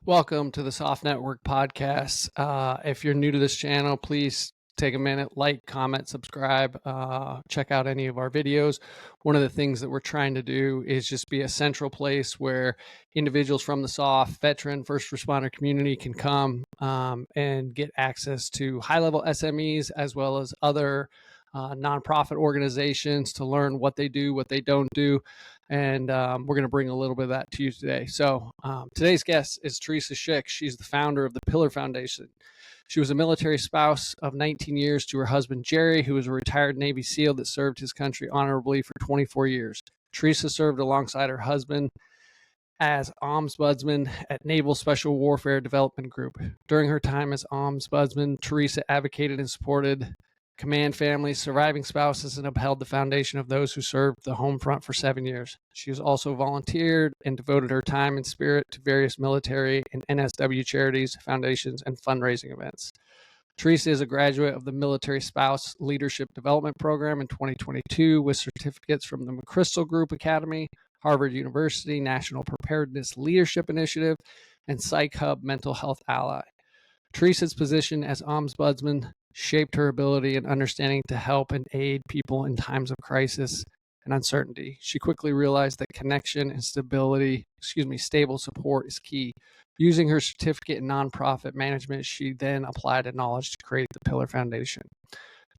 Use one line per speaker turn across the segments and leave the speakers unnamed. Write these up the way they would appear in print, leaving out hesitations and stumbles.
Welcome to the Soft Network podcast. If you're new to this channel, please take a minute, like, comment, subscribe, check out any of our videos. One of the things that we're trying to do is just be a central place where individuals from the SOF, veteran, first responder community can come and get access to high-level SMEs as well as other nonprofit organizations to learn what they do, what they don't do. And we're going to bring a little bit of that to you today. So today's guest is Teresa Shick. She's the founder of the Pillar Foundation. She was a military spouse of 19 years to her husband, Jerry, who was a retired Navy SEAL that served his country honorably for 24 years. Teresa served alongside her husband as Ombudsman at Naval Special Warfare Development Group. During her time as Ombudsman, Teresa advocated and supported command families, surviving spouses, and upheld the foundation of those who served the home front for 7 years. She has also volunteered and devoted her time and spirit to various military and NSW charities, foundations, and fundraising events. Teresa is a graduate of the Military Spouse Leadership Development Program in 2022 with certificates from the McChrystal Group Academy, Harvard University National Preparedness Leadership Initiative, and Psych Mental Health Ally. Teresa's position as Ombudsman shaped her ability and understanding to help and aid people in times of crisis and uncertainty. She quickly realized that connection and stable support is key. Using her certificate in nonprofit management, she then applied the knowledge to create the Pillar Foundation.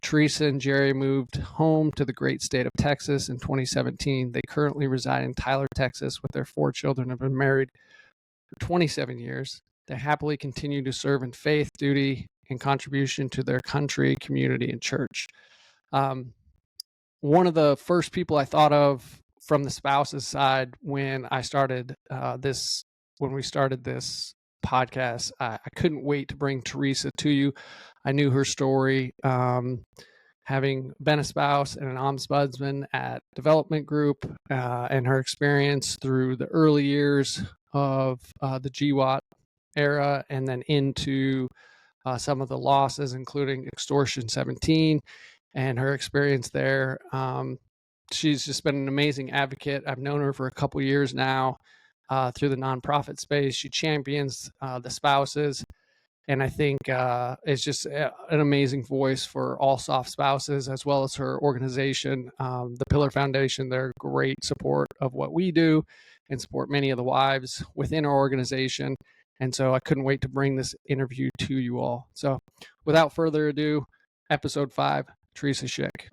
Teresa and Jerry moved home to the great state of Texas in 2017. They currently reside in Tyler, Texas, with their 4 children and have been married for 27 years. They happily continue to serve in faith, duty, and contribution to their country, community, and church. One of the first people I thought of from the spouse's side when we started this podcast, I couldn't wait to bring Teresa to you. I knew her story, having been a spouse and an ombudsman at Development Group, and her experience through the early years of the GWOT era and then into some of the losses, including Extortion 17 and her experience there. She's just been an amazing advocate. I've known her for a couple years now through the nonprofit space. She champions the spouses, and I think is just an amazing voice for all soft spouses, as well as her organization, the Pillar Foundation. They're great support of what we do and support many of the wives within our organization. And so I couldn't wait to bring this interview to you all. So without further ado, episode 5, Teresa Shick.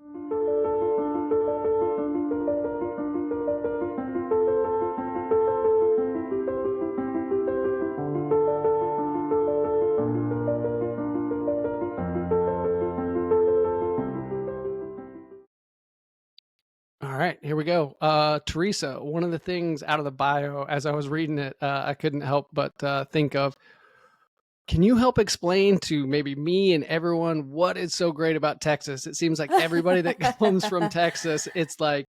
All right, here we go. Teresa, one of the things out of the bio, as I was reading it, I couldn't help but think of, can you help explain to maybe me and everyone what is so great about Texas? It seems like everybody that comes from Texas, it's like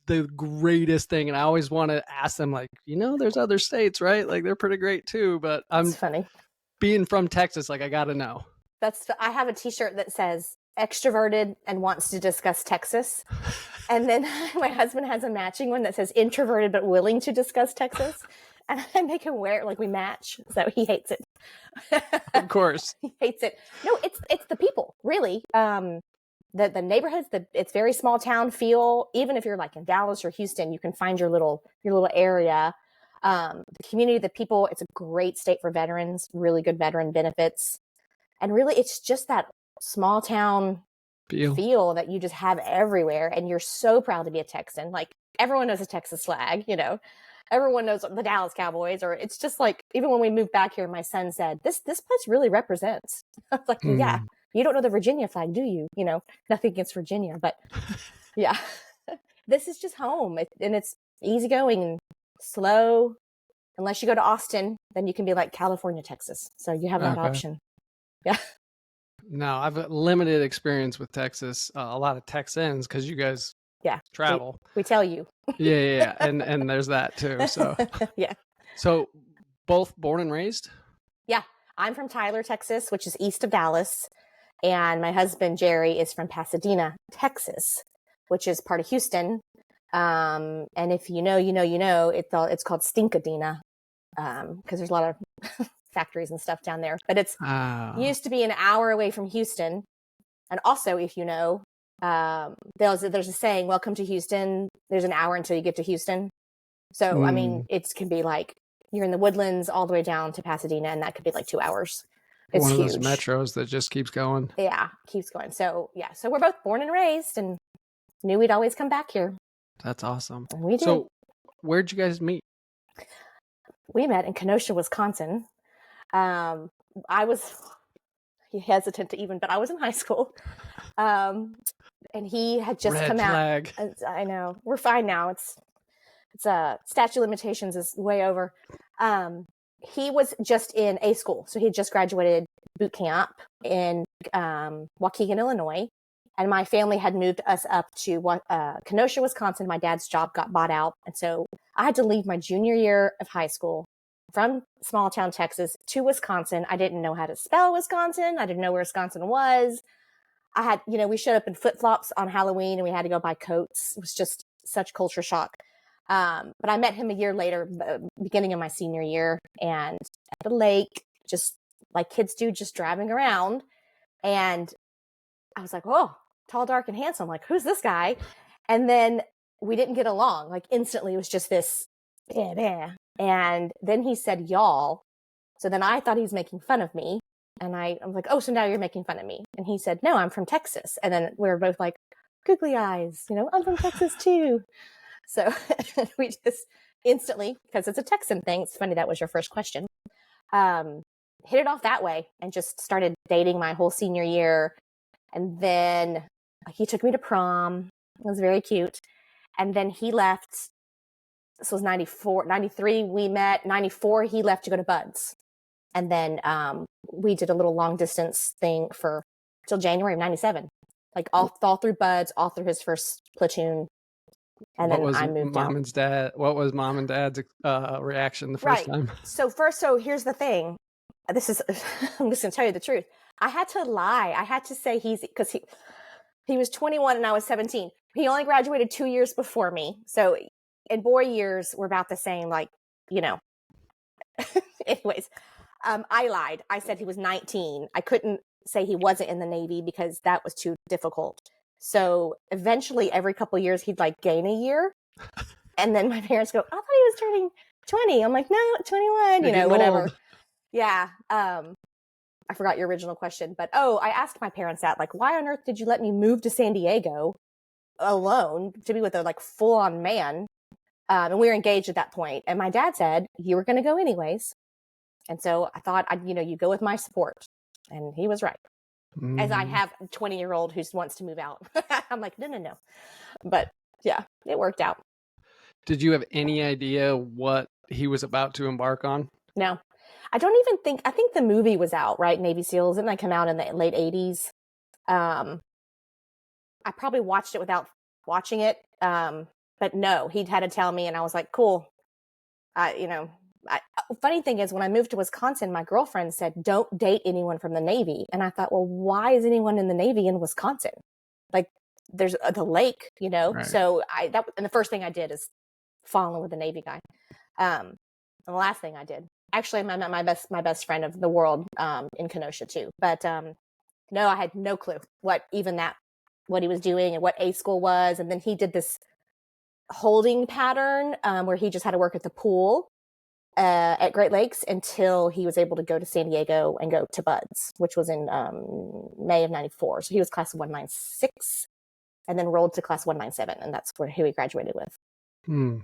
the greatest thing. And I always want to ask them, like, there's other states, right? Like they're pretty great too, but
It's funny.
Being from Texas, like I got to know.
I have a t-shirt that says extroverted and wants to discuss Texas. And then my husband has a matching one that says introverted but willing to discuss Texas. And I make him wear it like we match. So he hates it.
Of course.
He hates it. No, it's the people, really. The neighborhoods, it's very small town feel. Even if you're like in Dallas or Houston, you can find your little area. The community, the people, it's a great state for veterans, really good veteran benefits. And really, it's just that small town feel that you just have everywhere. And you're so proud to be a Texan. Like everyone knows a Texas flag, everyone knows the Dallas Cowboys, or it's just like, even when we moved back here, my son said, this place really represents. I was like, yeah, you don't know the Virginia flag, do you? Nothing against Virginia, but yeah, this is just home. And it's easygoing and slow. Unless you go to Austin, then you can be like California, Texas. So you have that option. Yeah.
No, I've got limited experience with Texas. A lot of Texans, because you guys travel.
We tell you.
Yeah. And there's that too. So
yeah.
So both born and raised?
Yeah. I'm from Tyler, Texas, which is east of Dallas. And my husband, Jerry, is from Pasadena, Texas, which is part of Houston. And if you know, it's called Stinkadena. Because there's a lot of factories and stuff down there. But it's
Ah,
used to be an hour away from Houston. And also, if you know, there's a saying, welcome to Houston. There's an hour until you get to Houston. So, I mean, it can be like you're in the Woodlands all the way down to Pasadena, and that could be like 2 hours. It's
one of
huge.
those metros that just keeps going.
Yeah, keeps going. So, yeah. So we're both born and raised and knew we'd always come back here.
That's awesome.
And we did.
So where'd you guys meet?
We met in Kenosha, Wisconsin. I was hesitant to even, but I was in high school. And he had just
Red
come
flag.
out. I know. We're fine now. It's statute of limitations is way over. He was just in A school. So he had just graduated boot camp in Waukegan, Illinois. And my family had moved us up to Kenosha, Wisconsin. My dad's job got bought out. And so I had to leave my junior year of high school from small town Texas to Wisconsin. I didn't know how to spell Wisconsin. I didn't know where Wisconsin was. I had, we showed up in flip-flops on Halloween and we had to go buy coats. It was just such culture shock. But I met him a year later, beginning of my senior year, and at the lake, just like kids do, just driving around. And I was like, oh, tall, dark, and handsome. Like, who's this guy? And then we didn't get along. Like, instantly, it was just this, bah. And then he said, y'all. So then I thought he was making fun of me. And I was like, oh, so now you're making fun of me. And he said, no, I'm from Texas. And then we were both like, googly eyes, I'm from Texas too. So we just instantly, because it's a Texan thing, it's funny that was your first question, hit it off that way and just started dating my whole senior year. And then he took me to prom. It was very cute. And then he left. This was 94, 93 we met. 94 he left to go to Buds. And then we did a little long distance thing till January of 97. Like all through Buds, all through his first platoon. And then I moved out.
What was mom and dad's reaction the first time?
So here's the thing. I'm just going to tell you the truth. I had to lie. I had to say because he was 21 and I was 17. He only graduated 2 years before me. So in boy years, we're about the same, anyways, I lied. I said he was 19. I couldn't say he wasn't in the Navy because that was too difficult. So eventually every couple of years he'd gain a year. And then my parents go, I thought he was turning 20. I'm like, no, 21, whatever. Old. Yeah. I forgot your original question, but I asked my parents that, why on earth did you let me move to San Diego alone to be with a full on man? And we were engaged at that point. And my dad said, you were going to go anyways. And so I thought you go with my support. And he was right. Mm-hmm. As I have a 20-year-old who wants to move out. I'm like, no. But yeah, it worked out.
Did you have any idea what he was about to embark on?
No. I think the movie was out, right? Navy SEALs. Didn't that come out in the late 80s? I probably watched it without watching it. But no, he'd had to tell me and I was like, cool. Funny thing is when I moved to Wisconsin, my girlfriend said, don't date anyone from the Navy. And I thought, well, why is anyone in the Navy in Wisconsin? There's the lake, Right. So and the first thing I did is fall in love with a Navy guy. And the last thing I did, actually, I met my best friend of the world in Kenosha too. But no, I had no clue what he was doing and what A school was. And then he did this holding pattern where he just had to work at the pool at Great Lakes until he was able to go to San Diego and go to Buds, which was in May of 94. So he was class of 196 and then rolled to class 197. And that's who he graduated with.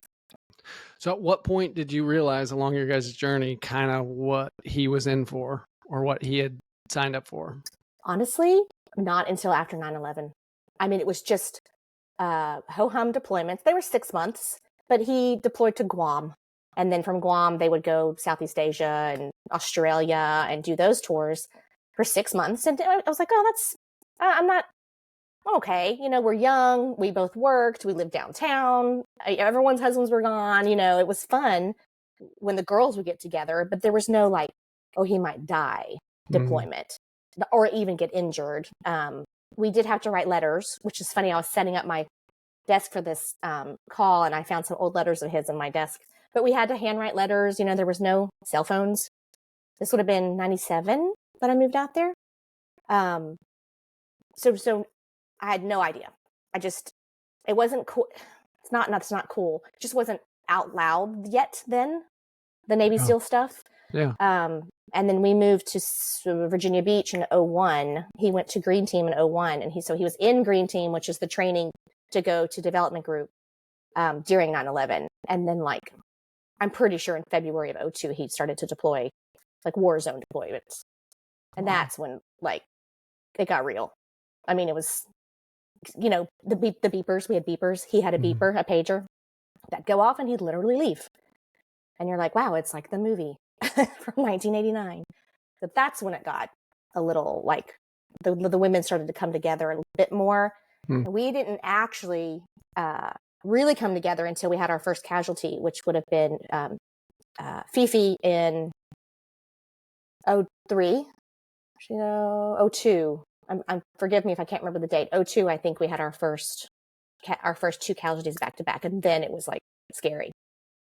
So at what point did you realize along your guys' journey kind of what he was in for or what he had signed up for? Honestly,
not until after 9/11. I mean, it was just ho-hum deployments. They were 6 months, but he deployed to Guam. And then from Guam, they would go Southeast Asia and Australia and do those tours for 6 months. And I was like, oh, I'm not okay. We're young. We both worked. We lived downtown. Everyone's husbands were gone. It was fun when the girls would get together, but there was no he might die deployment or even get injured. We did have to write letters, which is funny. I was setting up my desk for this call and I found some old letters of his on my desk. But we had to handwrite letters. There was no cell phones. This would have been 97 that I moved out there. So I had no idea. It wasn't cool. It's not cool. It just wasn't out loud yet then, the Navy SEAL stuff.
Yeah.
And then we moved to Virginia Beach in 01. He went to Green Team in 01. And he was in Green Team, which is the training to go to Development Group during 9/11. And then I'm pretty sure in February of 02, he started to deploy war zone deployments. And that's when it got real. I mean, it was, the beepers, we had beepers. He had a beeper, a pager that'd go off and he'd literally leave. And you're like, wow, it's like the movie from 1989. So that's when it got a little the women started to come together a bit more. We didn't actually really come together until we had our first casualty, which would have been Fifi in 03, 02. Forgive me if I can't remember the date. 02, I think we had our first 2 casualties back to back, and then it was scary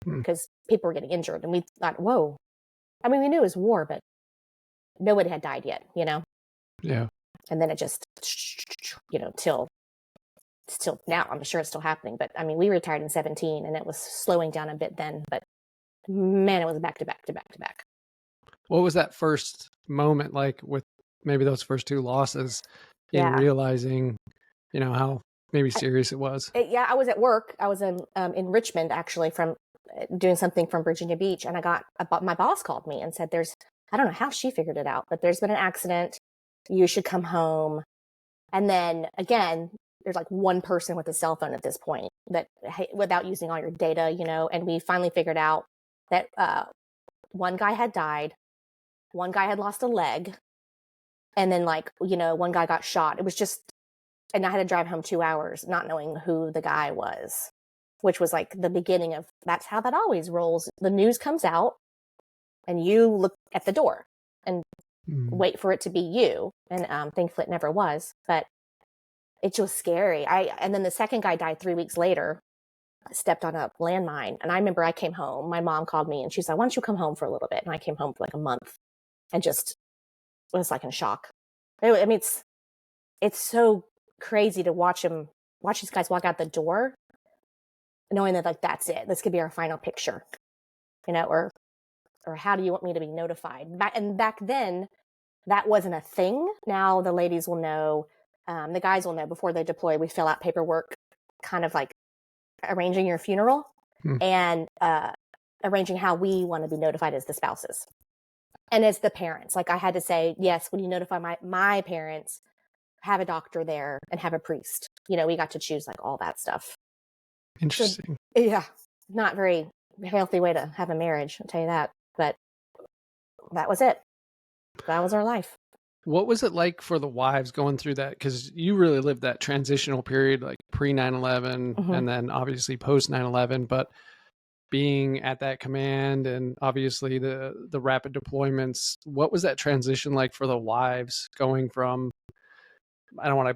because people were getting injured, and we thought, whoa. I mean, we knew it was war, but nobody had died yet,
Yeah.
And then it just, till now. I'm sure it's still happening, but I mean, we retired in 17, and it was slowing down a bit then. But man, it was back to back to back to back.
What was that first moment like with maybe those first 2 losses in realizing, how maybe serious it was?
I was at work. I was in Richmond, actually, from doing something from Virginia Beach. And my boss called me and said, I don't know how she figured it out, but there's been an accident. You should come home. And then again, there's one person with a cell phone at this point that without using all your data, and we finally figured out that one guy had died. One guy had lost a leg. And then one guy got shot. It was just, and I had to drive home 2 hours not knowing who the guy was, which was the beginning of, that's how that always rolls. The news comes out and you look at the door and wait for it to be you. And thankfully it never was, but it was scary. And then the second guy died 3 weeks later. I stepped on a landmine. And I remember I came home, my mom called me and she's like, why don't you come home for a little bit? And I came home for a month and just was in shock. I mean, it's so crazy to watch these guys walk out the door knowing that that's it. This could be our final picture, or how do you want me to be notified? And back then that wasn't a thing. Now the ladies will know, the guys will know before they deploy. We fill out paperwork, kind of arranging your funeral and arranging how we want to be notified as the spouses. And as the parents, I had to say, yes, when you notify my parents, have a doctor there and have a priest. We got to choose all that stuff.
Interesting.
So, yeah. Not very healthy way to have a marriage, I'll tell you that. But that was it. That was our life.
What was it like for the wives going through that? Because you really lived that transitional period, pre 9/11 and then obviously post 9/11, but being at that command and obviously the rapid deployments, what was that transition like for the wives going from, I don't want to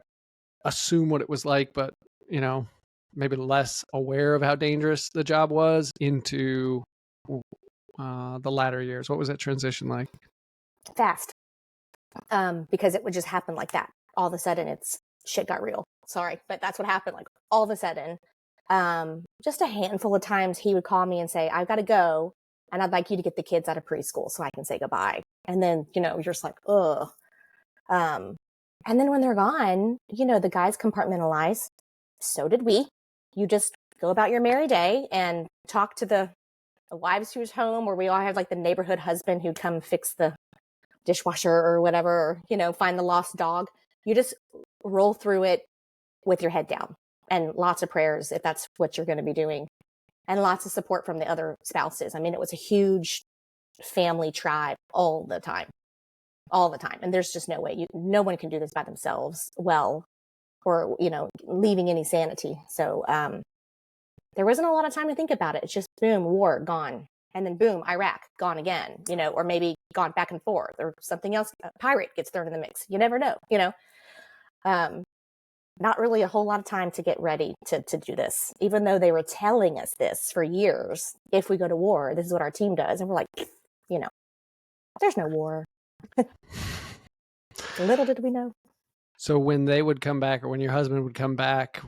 assume what it was like, but maybe less aware of how dangerous the job was into the latter years? What was that transition like?
Fast. Because it would just happen like that. All of a sudden shit got real. Sorry, but that's what happened. All of a sudden, just a handful of times he would call me and say, I've got to go. And I'd like you to get the kids out of preschool so I can say goodbye. And then, you're just ugh. And then when they're gone, the guys compartmentalize. So did we. You just go about your merry day and talk to the wives who's home, or we all have the neighborhood husband who'd come fix the dishwasher or whatever, or, find the lost dog. You just roll through it with your head down and lots of prayers if that's what you're going to be doing, and lots of support from the other spouses. I mean, it was a huge family tribe all the time. And there's just no way no one can do this by themselves well, or, leaving any sanity. So, there wasn't a lot of time to think about it. It's just boom, war gone. And then boom, Iraq gone again, or maybe gone back and forth, or something else, a pirate gets thrown in the mix. You never know, not really a whole lot of time to get ready to do this, even though they were telling us this for years. If we go to war, this is what our team does. And we're like, There's no war. Little did we know.
So when they would come back, or when your husband would come back,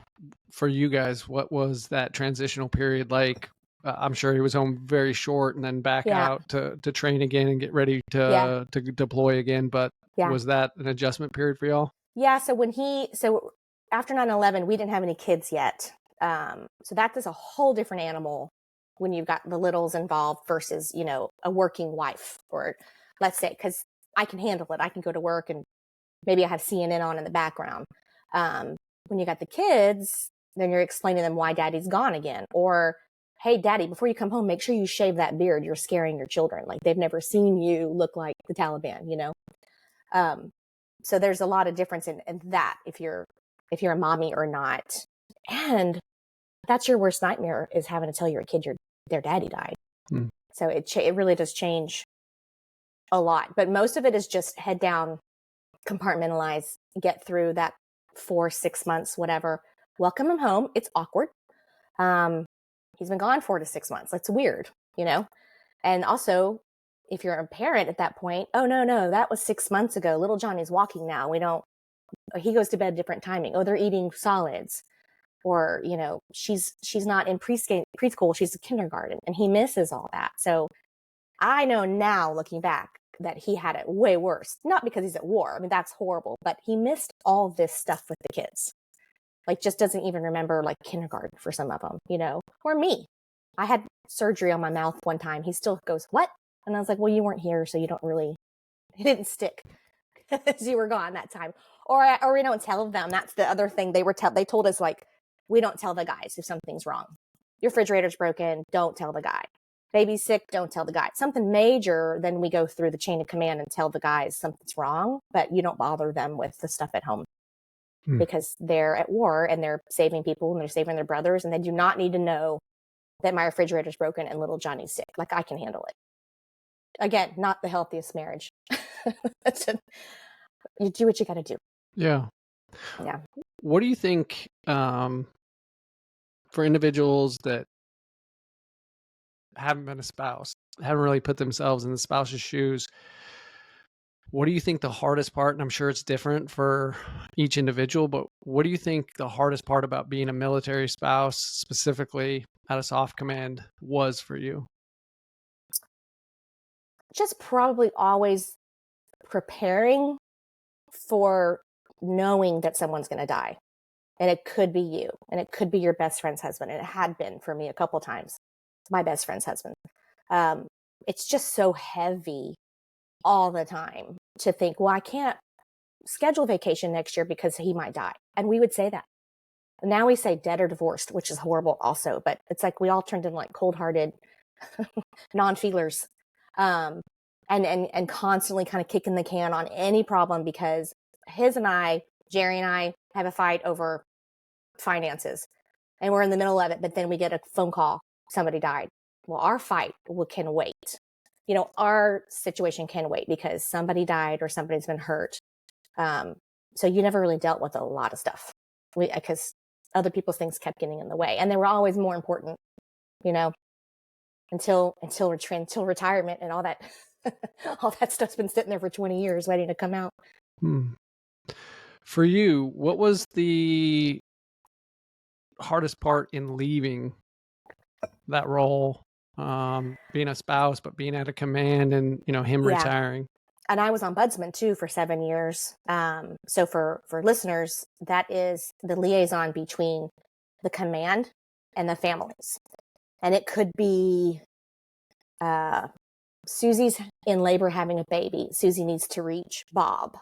for you guys, what was that transitional period like? I'm sure he was home very short and then back out to train again and get ready to deploy again. But was that an adjustment period for y'all?
Yeah. So after 9/11, we didn't have any kids yet. So that is a whole different animal when you've got the littles involved versus, a working wife, or let's say, because I can handle it. I can go to work and maybe I have CNN on in the background. When you got the kids, then you're explaining to them why daddy's gone again. Or, hey, daddy, before you come home, make sure you shave that beard. You're scaring your children. Like, they've never seen you look like the Taliban, So there's a lot of difference in that if you're a mommy or not. And that's your worst nightmare, is having to tell your kid their daddy died. So it really does change a lot. But most of it is just head down, compartmentalize, get through that 4-6 months, whatever. Welcome him home. It's awkward. He's been gone 4 to 6 months. That's weird, And also, if you're a parent at that point, oh, no, that was 6 months ago. Little Johnny's walking now. He goes to bed different timing. Oh, they're eating solids. Or, she's not in preschool. She's in kindergarten, and he misses all that. So I know now, looking back, that he had it way worse. Not because he's at war. I mean, that's horrible. But he missed all this stuff with the kids. Like, just doesn't even remember, like, kindergarten for some of them, Or me. I had surgery on my mouth one time. He still goes, what? And I was like, well, you weren't here, so you don't really, it didn't stick because you were gone that time. Or we don't tell them. That's the other thing. They told us, like, we don't tell the guys if something's wrong. Your refrigerator's broken, don't tell the guy. Baby's sick, don't tell the guy. Something major, then we go through the chain of command and tell the guys something's wrong, but you don't bother them with the stuff at home because they're at war and they're saving people and they're saving their brothers, and they do not need to know that my refrigerator's broken and little Johnny's sick. Like, I can handle it. Again, not the healthiest marriage. You do what you got to do.
Yeah.
Yeah.
What do you think, for individuals that haven't been a spouse, haven't really put themselves in the spouse's shoes, what do you think the hardest part, and I'm sure it's different for each individual, but what do you think the hardest part about being a military spouse, specifically at a soft command, was for you?
Just probably always preparing for knowing that someone's going to die. And it could be you, and it could be your best friend's husband. And it had been for me a couple times, my best friend's husband. It's just so heavy all the time to think, well, I can't schedule vacation next year because he might die. And we would say that. Now we say dead or divorced, which is horrible also. But it's like we all turned into like cold-hearted non-feelers, and constantly kind of kicking the can on any problem, because Jerry and I have a fight over finances, and we're in the middle of it, but then we get a phone call, somebody died. Well, our fight can wait. Our situation can wait because somebody died or somebody's been hurt. So you never really dealt with a lot of stuff because other people's things kept getting in the way, and they were always more important, until retirement and all that. All that stuff's been sitting there for 20 years waiting to come out.
For you, what was the hardest part in leaving that role, being a spouse, but being at a command and, him retiring?
And I was ombudsman too for 7 years. So for listeners, that is the liaison between the command and the families. And it could be, Susie's in labor having a baby. Susie needs to reach Bob.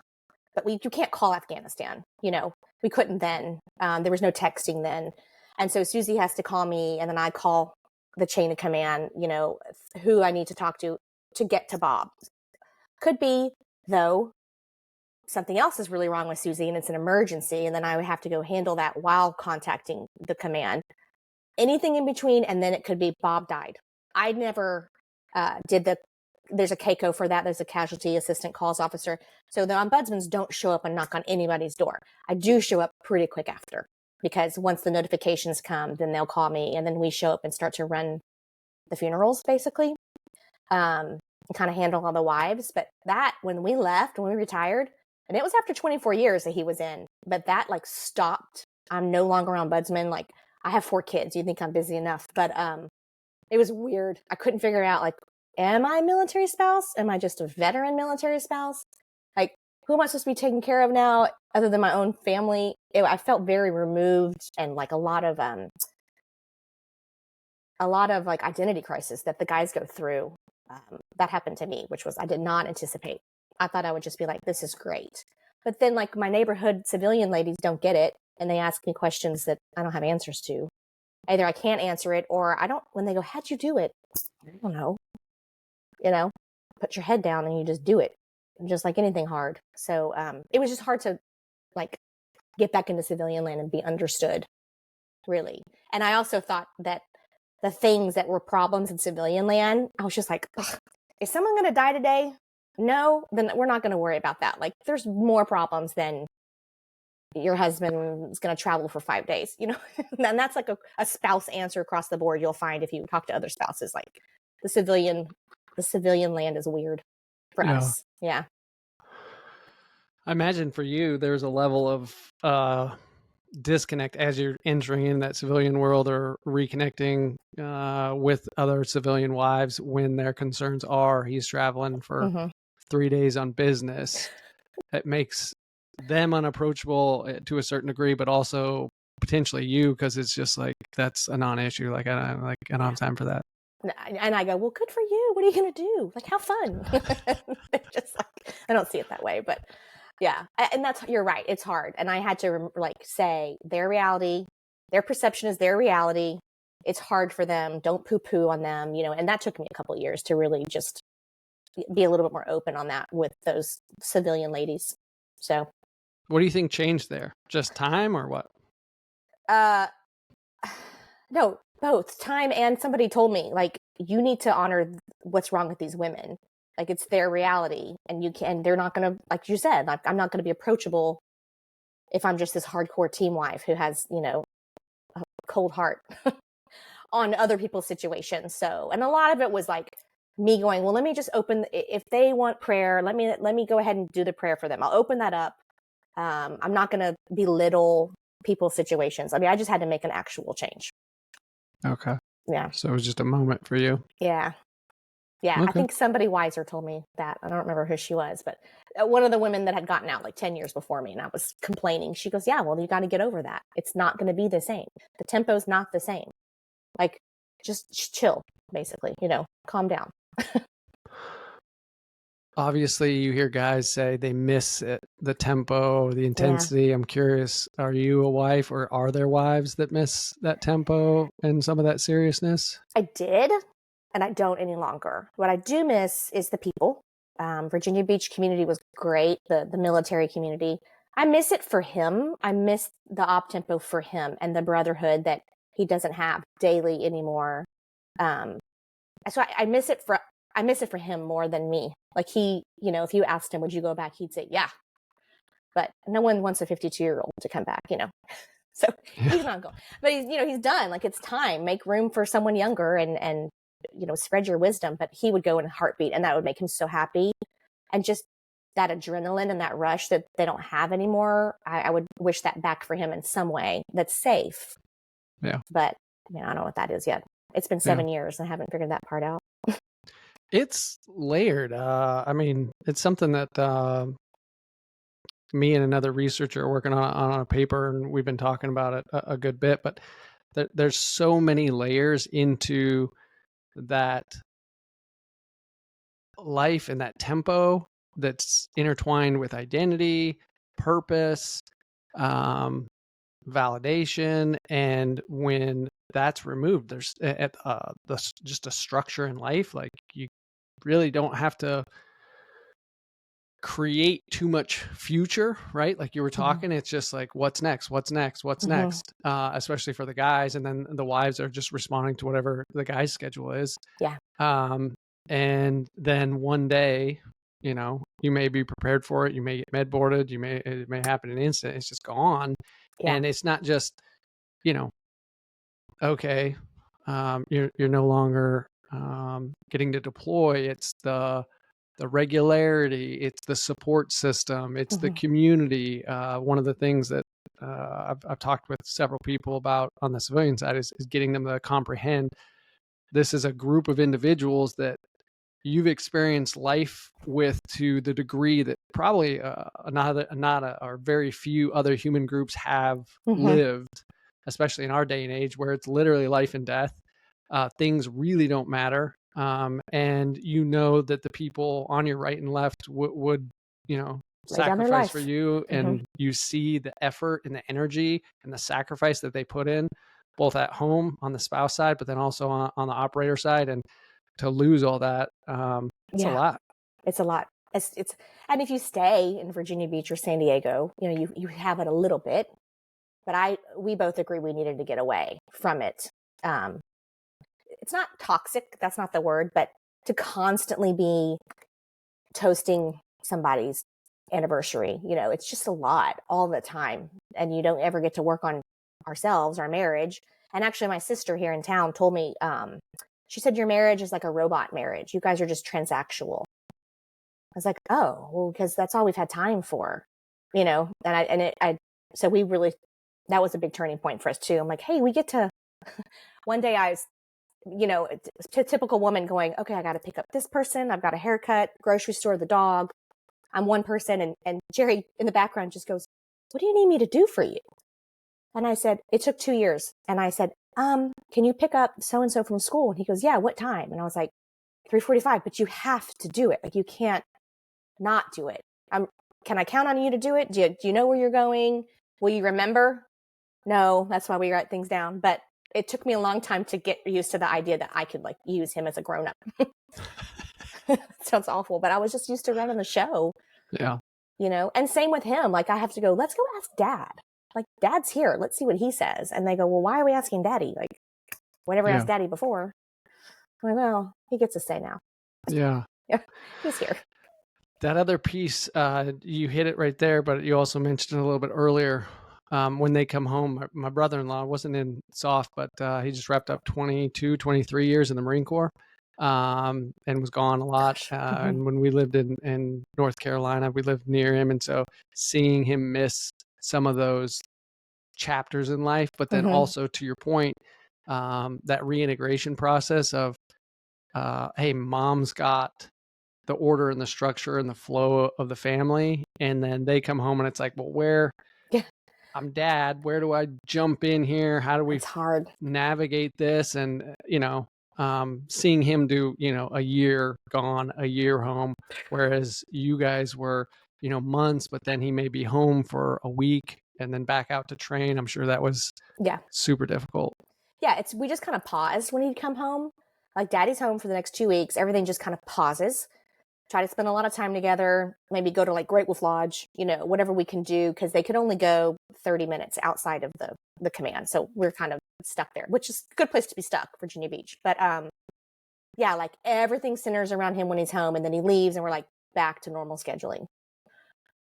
But you can't call Afghanistan. We couldn't then. There was no texting then. And so Susie has to call me, and then I call the chain of command, who I need to talk to get to Bob. Could be, though, something else is really wrong with Susie and it's an emergency, and then I would have to go handle that while contacting the command. Anything in between, and then it could be Bob died. I never there's a CACO for that. There's a casualty assistant calls officer. So the ombudsmans don't show up and knock on anybody's door. I do show up pretty quick after, because once the notifications come, then they'll call me, and then we show up and start to run the funerals, basically. kind of handle all the wives. But that, when we left, when we retired, and it was after 24 years that he was in, but that like stopped. I'm no longer ombudsman. Like, I have 4 kids. You think I'm busy enough, but it was weird. I couldn't figure out, like, am I a military spouse? Am I just a veteran military spouse? Like, who am I supposed to be taking care of now other than my own family? I felt very removed, and like a lot of like identity crisis that the guys go through. That happened to me, which was, I did not anticipate. I thought I would just be like, this is great. But then like my neighborhood civilian ladies don't get it, and they ask me questions that I don't have answers to. Either I can't answer it, or I don't, when they go, how'd you do it? I don't know. Put your head down and you just do it. Just like anything hard. So it was just hard to like get back into civilian land and be understood, really. And I also thought that the things that were problems in civilian land, I was just like, is someone going to die today? No, then we're not going to worry about that. Like, there's more problems than your husband is going to travel for 5 days, and that's like a spouse answer across the board. You'll find if you talk to other spouses, like the civilian land is weird for us. Yeah.
I imagine for you, there's a level of disconnect as you're entering in that civilian world or reconnecting with other civilian wives when their concerns are he's traveling for 3 days on business. It makes them unapproachable to a certain degree, but also potentially you, because it's just like, that's a non-issue. Like, I don't have time for that.
And I go, well, good for you. What are you going to do? Like, have fun. Just like, I don't see it that way, but yeah. And you're right. It's hard. And I had to like say their reality, their perception is their reality. It's hard for them. Don't poo-poo on them, and that took me a couple of years to really just be a little bit more open on that with those civilian ladies. So
what do you think changed there? Just time or what?
No, both time, and somebody told me, like, you need to honor what's wrong with these women. Like, it's their reality, and they're not going to, like you said, like, I'm not going to be approachable if I'm just this hardcore team wife who has, a cold heart on other people's situations. So, and a lot of it was like me going, well, let me just if they want prayer, let me go ahead and do the prayer for them. I'll open that up. I'm not going to belittle people's situations. I mean, I just had to make an actual change.
Okay.
Yeah.
So it was just a moment for you.
Yeah. Yeah. Okay. I think somebody wiser told me that. I don't remember who she was, but one of the women that had gotten out like 10 years before me, and I was complaining. She goes, yeah, well, you got to get over that. It's not going to be the same. The tempo's not the same. Like, just chill, basically, calm down.
Obviously, you hear guys say they miss it, the tempo, the intensity. Yeah. I'm curious, are you a wife, or are there wives that miss that tempo and some of that seriousness?
I did, and I don't any longer. What I do miss is the people. Virginia Beach community was great, the military community. I miss it for him. I miss the op tempo for him and the brotherhood that he doesn't have daily anymore. So I miss it for him more than me. Like, he, if you asked him, would you go back? He'd say, yeah. But no one wants a 52-year-old to come back, So he's not going. But he's done. Like, it's time. Make room for someone younger and spread your wisdom. But he would go in a heartbeat, and that would make him so happy. And just that adrenaline and that rush that they don't have anymore, I would wish that back for him in some way that's safe.
Yeah.
But I don't know what that is yet. It's been 7 years, and I haven't figured that part out.
It's layered. It's something that me and another researcher are working on a paper, and we've been talking about it a good bit, but there's so many layers into that life and that tempo that's intertwined with identity, purpose, validation. And when that's removed, there's just a structure in life. Like, you really don't have to create too much future, right? Like you were talking, it's just like, what's next, especially for the guys. And then the wives are just responding to whatever the guy's schedule is.
Yeah.
And then one day, you may be prepared for it. You may get med boarded. It may happen in an instant. It's just gone. Yeah. And it's not just, okay, you're no longer getting to deploy. It's the regularity. It's the support system. It's the community. One of the things that I've talked with several people about on the civilian side is getting them to comprehend this is a group of individuals that you've experienced life with to the degree that probably or very few other human groups have lived, especially in our day and age where it's literally life and death. Things really don't matter. And you know that the people on your right and left would sacrifice for you, and you see the effort and the energy and the sacrifice that they put in, both at home on the spouse side, but then also on the operator side. And to lose all that, it's a lot.
It's a lot. It's and if you stay in Virginia Beach or San Diego, you have it a little bit, but we both agree we needed to get away from it. It's not toxic, that's not the word, but to constantly be toasting somebody's anniversary, it's just a lot all the time, and you don't ever get to work on ourselves, our marriage. And actually my sister here in town told me, she said, your marriage is like a robot marriage. You guys are just transactional. I was like, oh, well, because that's all we've had time for, so that was a big turning point for us too. I'm like, hey, we get to, one day I was, typical woman going, okay, I got to pick up this person. I've got a haircut, grocery store, the dog. I'm one person. And Jerry in the background just goes, what do you need me to do for you? And I said, it took 2 years. And I said, can you pick up so-and-so from school? And he goes, yeah, what time? And I was like, 3:45, but you have to do it. Like, you can't not do it. Can I count on you to do it? Do you know where you're going? Will you remember? No, that's why we write things down. But it took me a long time to get used to the idea that I could use him as a grown-up. Sounds awful, but I was just used to running the show.
Yeah.
And same with him. Like, I have to go, let's go ask Dad. Like, Dad's here. Let's see what he says. And they go, well, why are we asking Daddy? Like, we never asked Daddy before. I'm like, well, he gets to say now.
Yeah.
Yeah, he's here.
That other piece, you hit it right there, but you also mentioned it a little bit earlier. When they come home, my brother-in-law wasn't in SOF, but he just wrapped up 22, 23 years in the Marine Corps, and was gone a lot. And when we lived in North Carolina, we lived near him. And so seeing him miss some of those chapters in life, but then also, to your point, that reintegration process of, hey, mom's got the order and the structure and the flow of the family. And then they come home and it's like, well, I'm Dad, where do I jump in here? How do we navigate this? And, seeing him do, a year gone, a year home, whereas you guys were, months, but then he may be home for a week and then back out to train. I'm sure that was super difficult.
Yeah, we just kind of paused when he'd come home. Like, Daddy's home for the next 2 weeks. Everything just kind of pauses. Try to spend a lot of time together, maybe go to like Great Wolf Lodge, whatever we can do, because they could only go 30 minutes outside of the command. So we're kind of stuck there, which is a good place to be stuck, Virginia Beach. But like, everything centers around him when he's home, and then he leaves and we're like back to normal scheduling.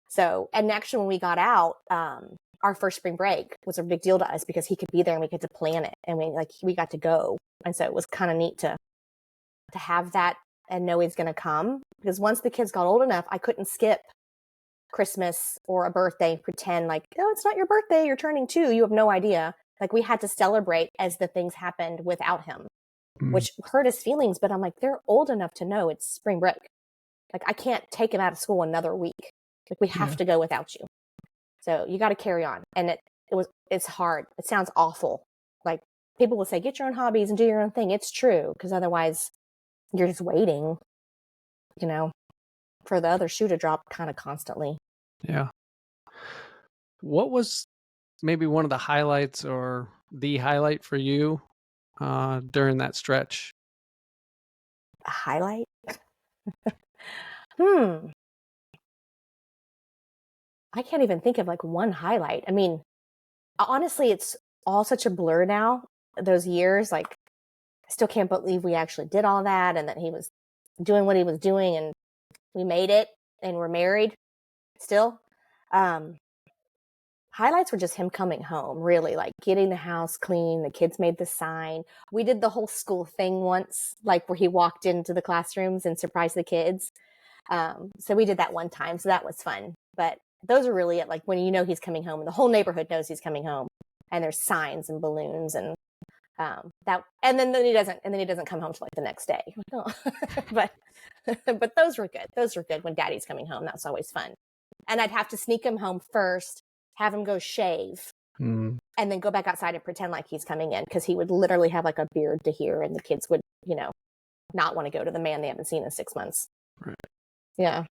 So, and actually when we got out, our first spring break was a big deal to us because he could be there and we get to plan it, and we got to go. And so it was kind of neat to have that and know he's going to come, because once the kids got old enough, I couldn't skip Christmas or a birthday, pretend like, oh, it's not your birthday, you're turning 2, you have no idea. Like, we had to celebrate as the things happened without him, which hurt his feelings. But I'm like, they're old enough to know it's spring break. Like, I can't take him out of school another week. Like, we have to go without you. So you got to carry on. And it's hard. It sounds awful. Like, people will say, get your own hobbies and do your own thing. It's true, because otherwise you're just waiting, for the other shoe to drop kind of constantly.
Yeah. What was maybe one of the highlights or the highlight for you during that stretch?
A highlight? I can't even think of like one highlight. I mean, honestly, it's all such a blur now, those years. Like, I still can't believe we actually did all that, and that he was doing what he was doing, and we made it, and we're married still. highlights were just him coming home, really, like getting the house clean. The kids made the sign. We did the whole school thing once, like where he walked into the classrooms and surprised the kids. So we did that one time. So that was fun. But those are really it. Like when you know he's coming home and the whole neighborhood knows he's coming home and there's signs and balloons and and then he doesn't come home till like the next day. But those were good. Those were good when daddy's coming home. That's always fun. And I'd have to sneak him home first, have him go shave, and then go back outside and pretend like he's coming in, because he would literally have like a beard to here, and the kids would, not want to go to the man they haven't seen in 6 months.
Right.
Yeah.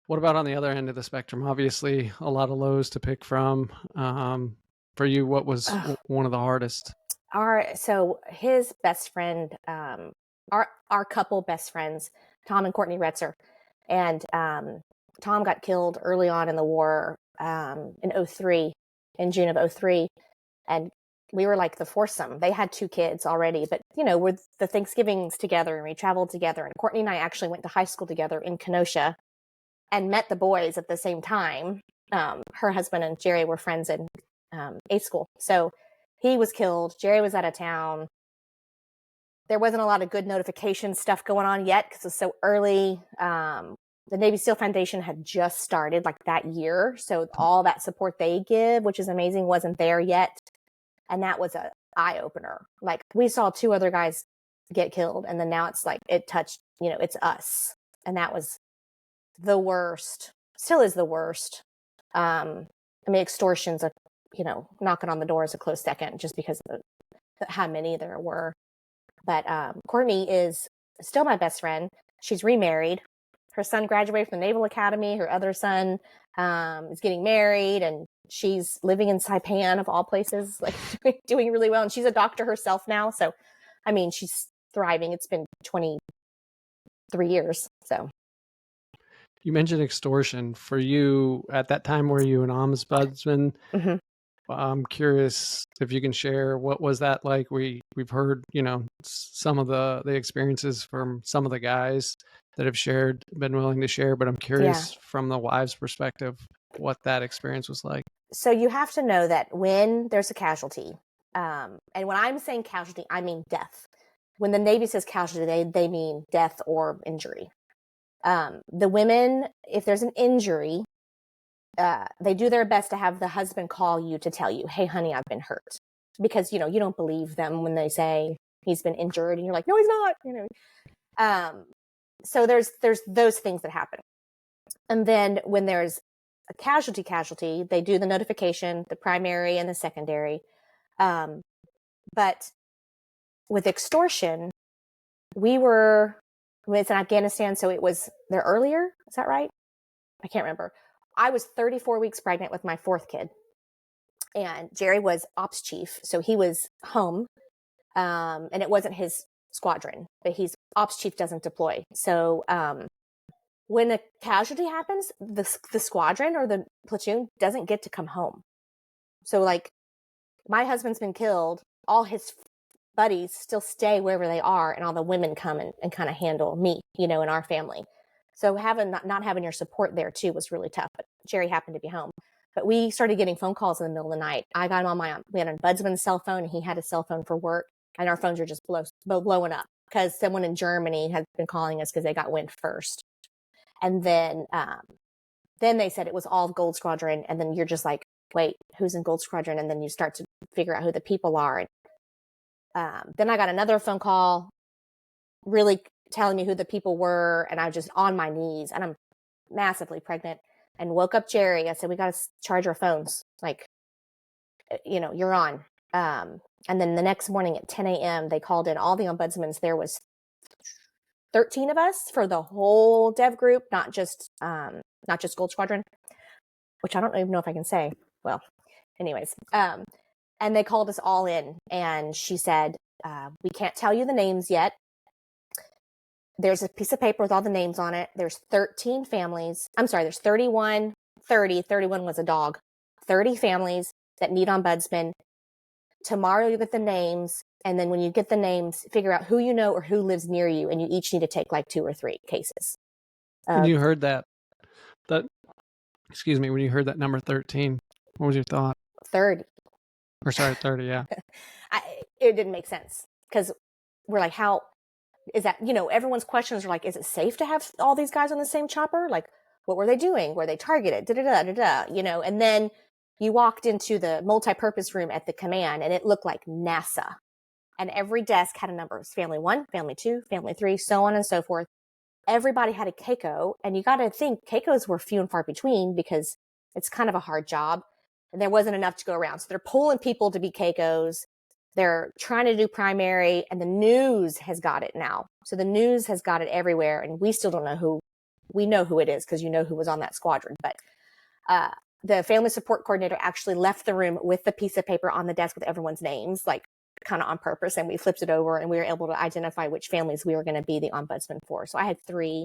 What about on the other end of the spectrum? Obviously, a lot of lows to pick from. For you, what was one of the hardest?
So his best friend, our couple best friends, Tom and Courtney Retzer, and Tom got killed early on in the war in June of 2003, and we were like the foursome. They had 2 kids already, but we're the Thanksgivings together, and we traveled together. And Courtney and I actually went to high school together in Kenosha and met the boys at the same time. Her husband and Jerry were friends in A school. So he was killed. Jerry was out of town. There wasn't a lot of good notification stuff going on yet because it's so early. The Navy SEAL Foundation had just started like that year. So all that support they give, which is amazing, wasn't there yet. And that was an eye opener. Like we saw 2 other guys get killed, and then now it's like it touched, it's us. And that was the worst. Still is the worst. Extortion's knocking on the door is a close second, just because of how many there were. But Courtney is still my best friend. She's remarried. Her son graduated from the Naval Academy. Her other son is getting married, and she's living in Saipan, of all places, like doing really well. And she's a doctor herself now. So, she's thriving. It's been 23 years. So.
You mentioned extortion. For you, at that time, were you an ombudsman?
Mm-hmm.
I'm curious if you can share, what was that like? We've heard, some of the experiences from some of the guys that have been willing to share, but I'm curious from the wives' perspective, what that experience was like.
So you have to know that when there's a casualty, and when I'm saying casualty, I mean death. When the Navy says casualty, they mean death or injury. The women, if there's an injury, they do their best to have the husband call you to tell you, hey, honey, I've been hurt. Because, you don't believe them when they say he's been injured, and you're like, no, he's not, So there's those things that happen. And then when there's a casualty, they do the notification, the primary and the secondary. But with extortion, it's in Afghanistan, so it was there earlier. Is that right? I can't remember. I was 34 weeks pregnant with my 4th kid, and Jerry was ops chief. So he was home, and it wasn't his squadron, but ops chief doesn't deploy. So, when a casualty happens, the squadron or the platoon doesn't get to come home. So like my husband's been killed, all his buddies still stay wherever they are, and all the women come and kind of handle me, in our family. So not having your support there too was really tough. But Jerry happened to be home. But we started getting phone calls in the middle of the night. I got him we had an ombudsman's cell phone, and he had a cell phone for work, and our phones are just blowing up because someone in Germany had been calling us because they got wind first. And then they said it was all Gold Squadron, and then you're just like, wait, who's in Gold Squadron? And then you start to figure out who the people are. Then I got another phone call, really telling me who the people were, and I was just on my knees, and I'm massively pregnant, and woke up Jerry. I said, we got to charge our phones. Like, you're on. And then the next morning at 10 a.m., they called in all the ombudsmans. There was 13 of us for the whole dev group, not just Gold Squadron, which I don't even know if I can say. Well, anyways, and they called us all in, and she said, we can't tell you the names yet. There's a piece of paper with all the names on it. There's 13 families. I'm sorry, there's 31 was a dog. 30 families that need ombudsman. Tomorrow you get the names. And then when you get the names, figure out who you know or who lives near you. And you each need to take like 2 or 3 cases.
When you heard when you heard that number 13, What was your thought?
30.
Or sorry, 30, yeah.
It didn't make sense because we're like, how is that? Everyone's questions are like, is it safe to have all these guys on the same chopper? Like, what were they doing? Were they targeted? And then you walked into the multi-purpose room at the command and it looked like NASA. And every desk had a number. It was family 1, family 2, family 3, so on and so forth. Everybody had a Keiko, and you got to think Keikos were few and far between because it's kind of a hard job, and there wasn't enough to go around. So they're pulling people to be Keikos. They're trying to do primary, and the news has got it now. So the news has got it everywhere, and we still don't know who. We know who it is because you know who was on that squadron. But the family support coordinator actually left the room with the piece of paper on the desk with everyone's names, like kind of on purpose, and we flipped it over and we were able to identify which families we were going to be the ombudsman for. So I had 3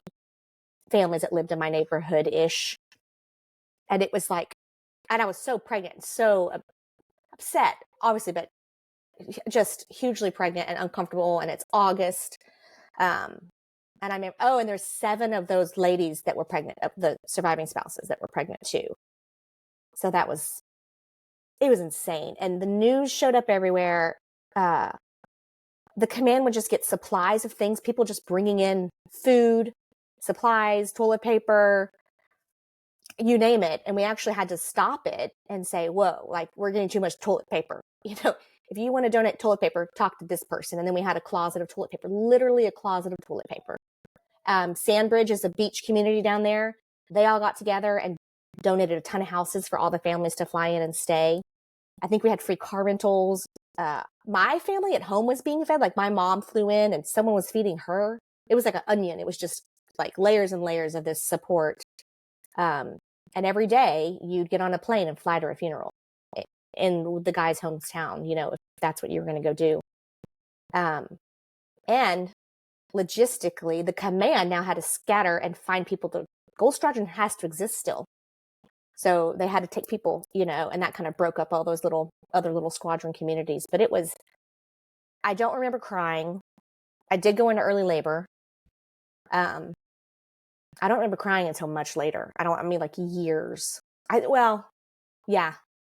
families that lived in my neighborhood-ish, and it was like, and I was so pregnant and so upset, obviously, but just hugely pregnant and uncomfortable, and it's August. And I remember, and there's 7 of those ladies that were pregnant, of the surviving spouses that were pregnant too. So it was insane. And the news showed up everywhere. The command would just get supplies of things, people just bringing in food, supplies, toilet paper, you name it. And we actually had to stop it and say, whoa, like, we're getting too much toilet paper. If you want to donate toilet paper, talk to this person. And then we had a closet of toilet paper, literally a closet of toilet paper. Sandbridge is a beach community down there. They all got together and donated a ton of houses for all the families to fly in and stay. I think we had free car rentals. My family at home was being fed. Like, my mom flew in and someone was feeding her. It was like an onion. It was just like layers and layers of this support. And every day you'd get on a plane and fly to a funeral in the guy's hometown, if that's what you were going to go do. And logistically, the command now had to scatter and find people. The Gold Squadron has to exist still. So they had to take people, and that kind of broke up all those other little squadron communities. But I don't remember crying. I did go into early labor. I don't remember crying until much later. Like years.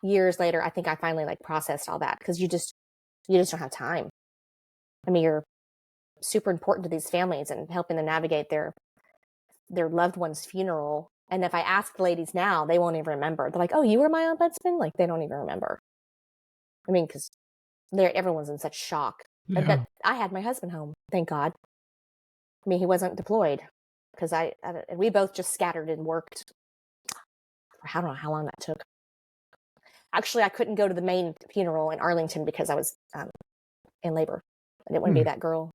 Years later, I think I finally processed all that, because you just don't have time. You're super important to these families and helping them navigate their loved one's funeral. And if I ask the ladies now, they won't even remember. They're like, "Oh, you were my ombudsman?" Like, they don't even remember. Because everyone's in such shock.
Yeah.
But I had my husband home, thank God. He wasn't deployed, because we both just scattered and worked. I don't know how long that took. Actually, I couldn't go to the main funeral in Arlington because I was in labor. I didn't want to be that girl.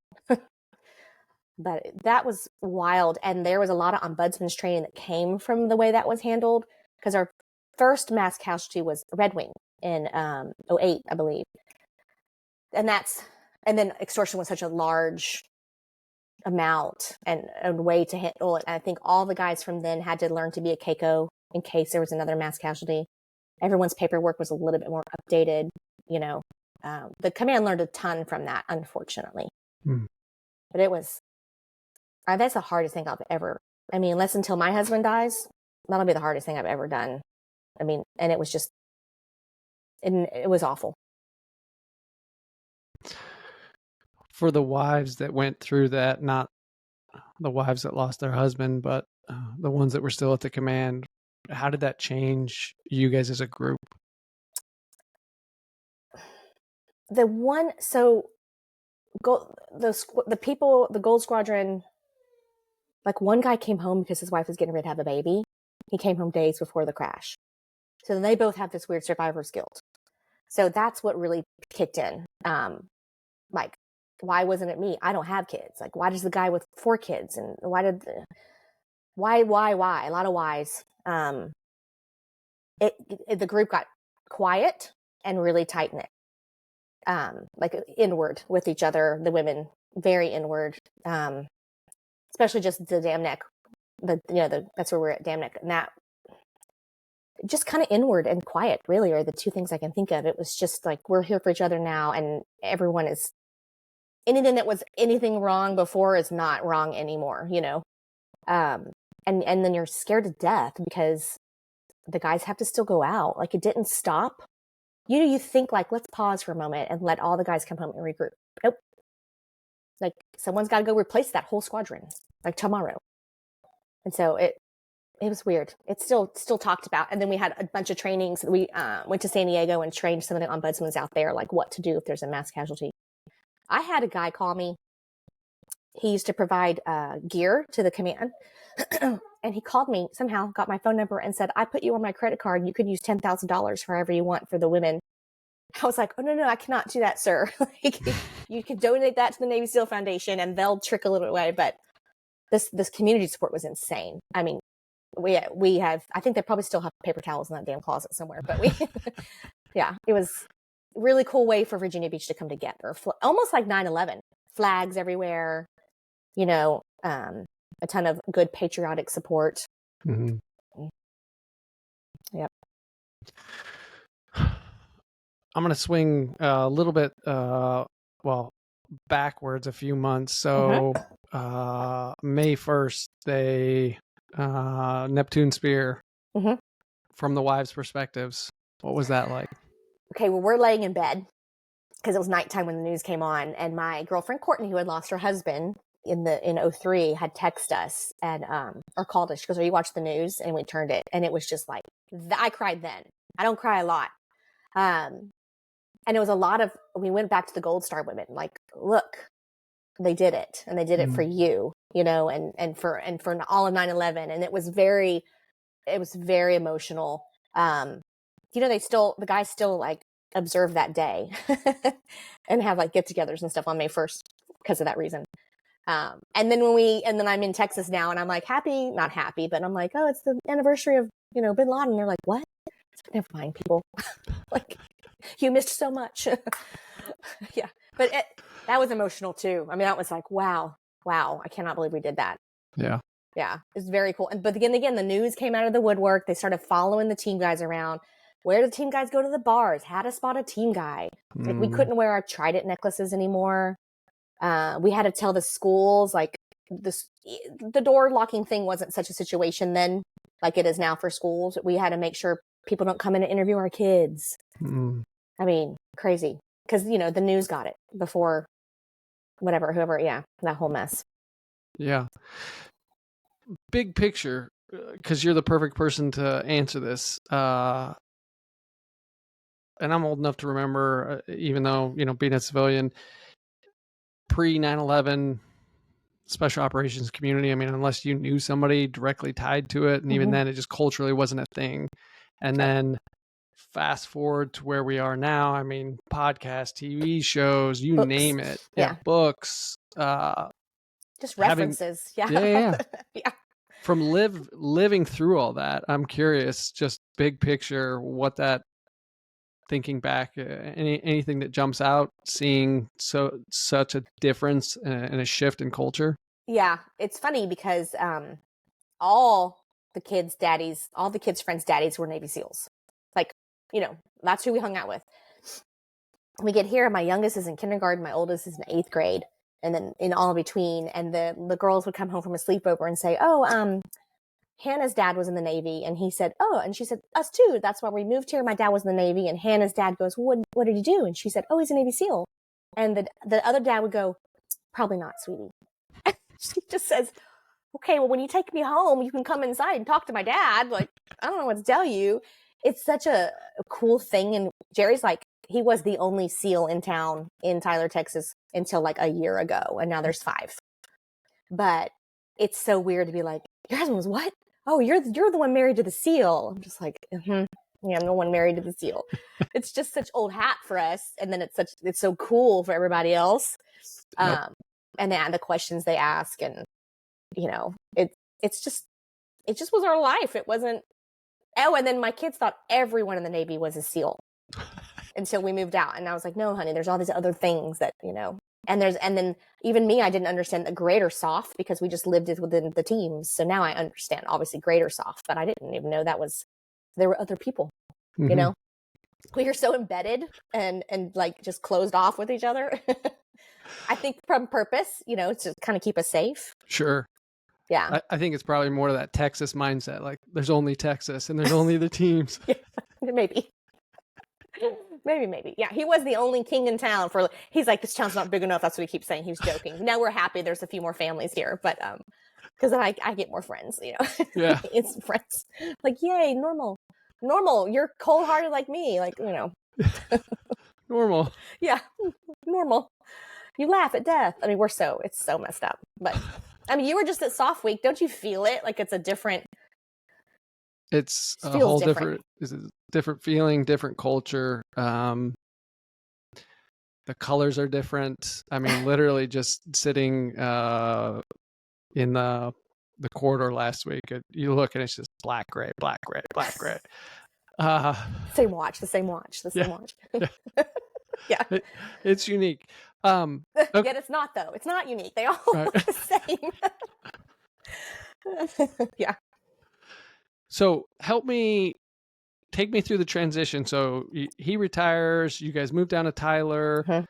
But that was wild. And there was a lot of ombudsman's training that came from the way that was handled, because our first mass casualty was Red Wing in 2008, I believe. And then extortion was such a large amount and a way to handle it. And I think all the guys from then had to learn to be a Keiko in case there was another mass casualty. Everyone's paperwork was a little bit more updated. The command learned a ton from that, unfortunately. But it was, that's the hardest thing I've ever, unless until my husband dies, that'll be the hardest thing I've ever done. And it was just, it was awful.
For the wives that went through that, not the wives that lost their husband, but the ones that were still at the command, how did that change you guys as a group?
The people, the Gold Squadron, one guy came home because his wife was getting ready to have a baby. He came home days before the crash. So then they both have this weird survivor's guilt. So that's what really kicked in. Why wasn't it me? I don't have kids. Why does the guy with 4 kids? And why? A lot of whys. The group got quiet and really tight-knit. Inward with each other, the women, very inward, especially just the Dam Neck, that's where we're at, Dam Neck, and that just kind of inward and quiet really are the 2 things I can think of. It was just we're here for each other now, and everyone is, anything that was anything wrong before is not wrong anymore, and then you're scared to death because the guys have to still go out. Like, it didn't stop. You think like, let's pause for a moment and let all the guys come home and regroup. Nope. Like, someone's got to go replace that whole squadron, like, tomorrow. And so it was weird. It's still talked about. And then we had a bunch of trainings. We went to San Diego and trained some of the ombudsmans out there, like what to do if there's a mass casualty. I had a guy call me. He used to provide gear to the command. And he called me, somehow got my phone number and said, I put you on my credit card. You could use $10,000 wherever you want for the women. I was like, oh, no, I cannot do that, sir. Like, you can donate that to the Navy SEAL Foundation and they'll trickle it away. But this community support was insane. I mean, we have, I think they probably still have paper towels in that damn closet somewhere, but yeah, it was a really cool way for Virginia Beach to come together. Almost like 9/11, flags everywhere, a ton of good patriotic support.
Mm-hmm.
Yep.
I'm going to swing a little bit, backwards a few months. So May 1st, they Neptune Spear from the wives' perspectives. What was that like? Okay,
well, we're laying in bed because it was nighttime when the news came on, and my girlfriend Courtney, who had lost her husband in 2003, had texted us and or called us. She goes, "Are you watching the news?" And we turned it, and it was just like, I cried then. I don't cry a lot. And it was a lot of, we went back to the Gold Star women, like, look, they did it, and they did it for you, and for all of 9/11. And it was very emotional. The guys still like observe that day and have like get-togethers and stuff on May 1st because of that reason. And then I'm in Texas now, and I'm like not happy, but I'm like, oh, it's the anniversary of, Bin Laden. And they're like, what? Never mind, people. Like, you missed so much. Yeah. But that was emotional too. I mean, that was like, wow. I cannot believe we did that.
Yeah.
Yeah. It's very cool. But again, the news came out of the woodwork. They started following the team guys around. Where do the team guys go to the bars? How to spot a team guy. Like, we couldn't wear our Trident necklaces anymore. We had to tell the schools, like, the door locking thing wasn't such a situation then like it is now for schools. We had to make sure people don't come in and interview our kids. I mean, crazy. Because, the news got it before whoever, that whole mess.
Yeah. Big picture, because you're the perfect person to answer this. And I'm old enough to remember, even though, being a civilian, pre 9/11 special operations community. I mean, unless you knew somebody directly tied to it. And even then, it just culturally wasn't a thing. And then fast forward to where we are now. I mean, podcasts, TV shows, you
books.
name it.
Yeah.
Books.
Just references.
Yeah. From living through all that, I'm curious, just big picture, what that, thinking back, anything that jumps out, seeing such a difference and a shift in culture.
Yeah, it's funny because all the kids' friends' daddies were Navy SEALs. Like, that's who we hung out with. We get here, my youngest is in kindergarten, my oldest is in 8th grade, and then in all between. And the girls would come home from a sleepover and say, oh, Hannah's dad was in the Navy. And he said, oh, and she said, us too. That's why we moved here. My dad was in the Navy. And Hannah's dad goes, what did he do? And she said, oh, he's a Navy SEAL. And the other dad would go, probably not, sweetie. She just says, okay, well, when you take me home, you can come inside and talk to my dad. Like, I don't know what to tell you. It's such a cool thing. And Jerry's like, he was the only SEAL in town in Tyler, Texas until like a year ago. And now there's 5. But it's so weird to be like, your husband was what? Oh, you're the one married to the SEAL. I'm just like, yeah, I'm the one married to the SEAL. It's just such old hat for us. And then it's so cool for everybody else.
Yep.
And the questions they ask, and it just was our life. It wasn't. Oh, and then my kids thought everyone in the Navy was a SEAL until we moved out. And I was like, no, honey, there's all these other things that, and then even me, I didn't understand the greater SOF because we just lived it within the teams. So now I understand obviously greater SOF, but I didn't even know there were other people, we are so embedded and like just closed off with each other. I think from purpose, to kind of keep us safe.
Sure.
Yeah.
I think it's probably more of that Texas mindset. Like there's only Texas and there's only the teams.
Yeah, maybe. Maybe. Yeah, he was the only king in town for, he's like, this town's not big enough. That's what he keeps saying. He was joking. Now we're happy there's a few more families here, but because then I get more friends, you know.
Yeah.
Instant friends. Like, yay, normal. You're cold-hearted like me, like, you know.
Normal.
Yeah, normal. You laugh at death. I mean, it's so messed up. But I mean, you were just at Soft Week. Don't you feel it? Like it's a different.
It's a whole different feeling, different culture. The colors are different. I mean, literally just sitting in the corridor last week, you look and it's just black, gray, black, gray, black, gray.
Same watch.
Yeah.
Yeah.
It's unique.
Okay. Yet it's not, though. It's not unique. They all look the same. Yeah.
So take me through the transition. So he retires, you guys move down to Tyler.
Mm-hmm.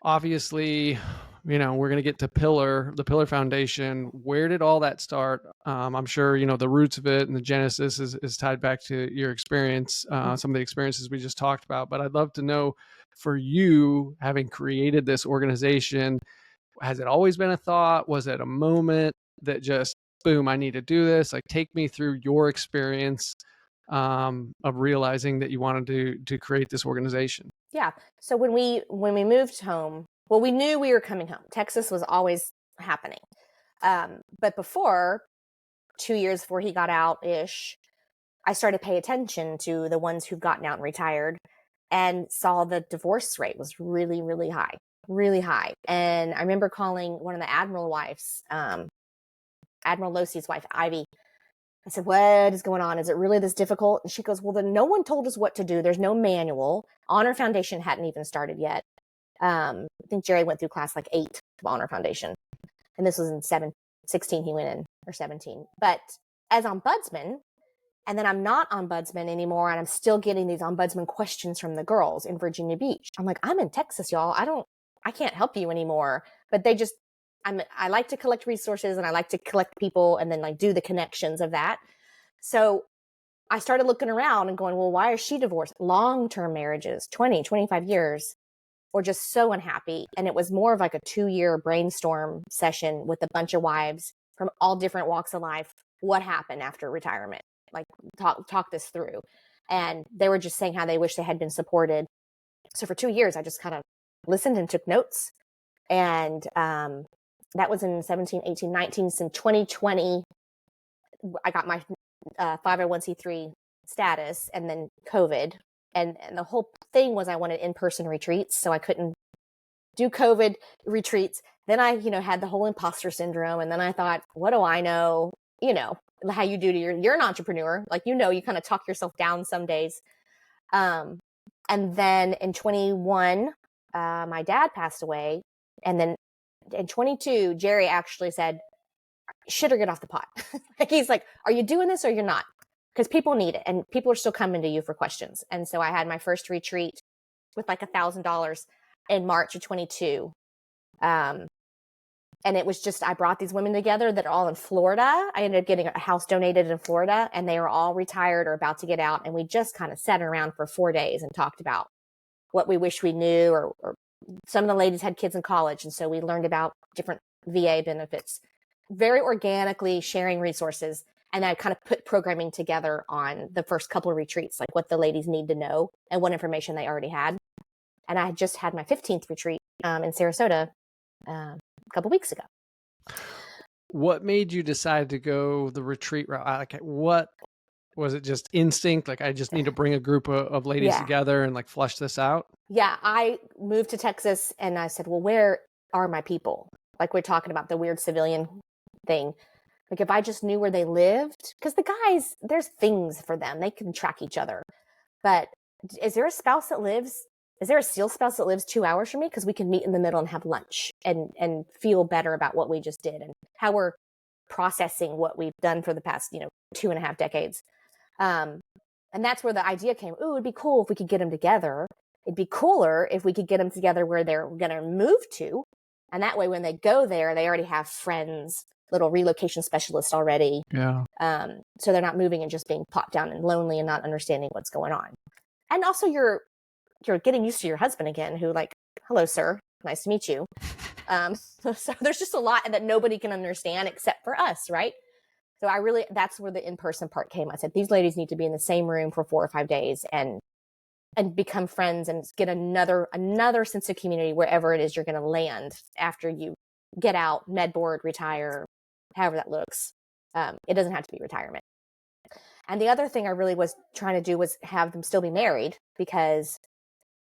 Obviously, you know, we're going to get to the Pillar Foundation. Where did all that start? I'm sure, you know, the roots of it and the genesis is tied back to your experience, some of the experiences we just talked about. But I'd love to know, for you, having created this organization, has it always been a thought? Was it a moment that just, boom, I need to do this? Like, take me through your experience of realizing that you wanted to create this organization.
Yeah. So when we moved home, well, we knew we were coming home. Texas was always happening. But before, 2 years before he got out-ish, I started to pay attention to the ones who've gotten out and retired and saw the divorce rate was really, really high, really high. And I remember calling one of the Admiral wives, Admiral Losey's wife, Ivy. I said, what is going on? Is it really this difficult? And she goes, well, then no one told us what to do. There's no manual. Honor Foundation hadn't even started yet. I think Jerry went through class like 8 of Honor Foundation. And this was in 16 he went in, or 17. But as ombudsman, and then I'm not ombudsman anymore, and I'm still getting these ombudsman questions from the girls in Virginia Beach. I'm like, I'm in Texas, y'all. I can't help you anymore. But they just, I like to collect resources and I like to collect people and then like do the connections of that. So I started looking around and going, well, why is she divorced? Long-term marriages, 20, 25 years, or just so unhappy. And it was more of like a 2-year brainstorm session with a bunch of wives from all different walks of life. What happened after retirement? Like talk this through. And they were just saying how they wish they had been supported. So for 2 years, I just kind of listened and took notes. And that was in 17, 18, 19. So in 2020, I got my 501c3 status, and then COVID. And the whole thing was I wanted in-person retreats, so I couldn't do COVID retreats. Then I, had the whole imposter syndrome. And then I thought, what do I know? How you do to you're an entrepreneur. Like, you kind of talk yourself down some days. And then in 21, my dad passed away. And then in 22, Jerry actually said, shit or get off the pot. Like, he's like, are you doing this or you're not? Because people need it and people are still coming to you for questions. And so I had my first retreat with like $1,000 in March of 22. And it was just, I brought these women together that are all in Florida. I ended up getting a house donated in Florida, and they were all retired or about to get out. And we just kind of sat around for 4 days and talked about what we wish we knew, or some of the ladies had kids in college. And so we learned about different VA benefits, very organically sharing resources. And I kind of put programming together on the first couple of retreats, like what the ladies need to know and what information they already had. And I just had my 15th retreat in Sarasota a couple weeks ago.
What made you decide to go the retreat route? Like, what was it? Just instinct? Like, I just need to bring a group of ladies together and like flush this out? Yeah.
I moved to Texas and I said, well, where are my people? Like, we're talking about the weird civilian thing. Like, if I just knew where they lived, because the guys, there's things for them. They can track each other. But is there a SEAL spouse that lives 2 hours from me? Because we can meet in the middle and have lunch and feel better about what we just did and how we're processing what we've done for the past, 2.5 decades. And that's where the idea came. Ooh, it'd be cool if we could get them together. It'd be cooler if we could get them together where they're going to move to. And that way, when they go there, they already have friends little relocation specialists already.
Yeah.
So they're not moving and just being plopped down and lonely and not understanding what's going on. And also you're getting used to your husband again, who like, hello, sir, nice to meet you. So there's just a lot that nobody can understand except for us, right? So that's where the in-person part came. I said, these ladies need to be in the same room for 4 or 5 days and become friends and get another sense of community wherever it is you're going to land after you get out, med board, retire, however that looks. It doesn't have to be retirement. And the other thing I really was trying to do was have them still be married, because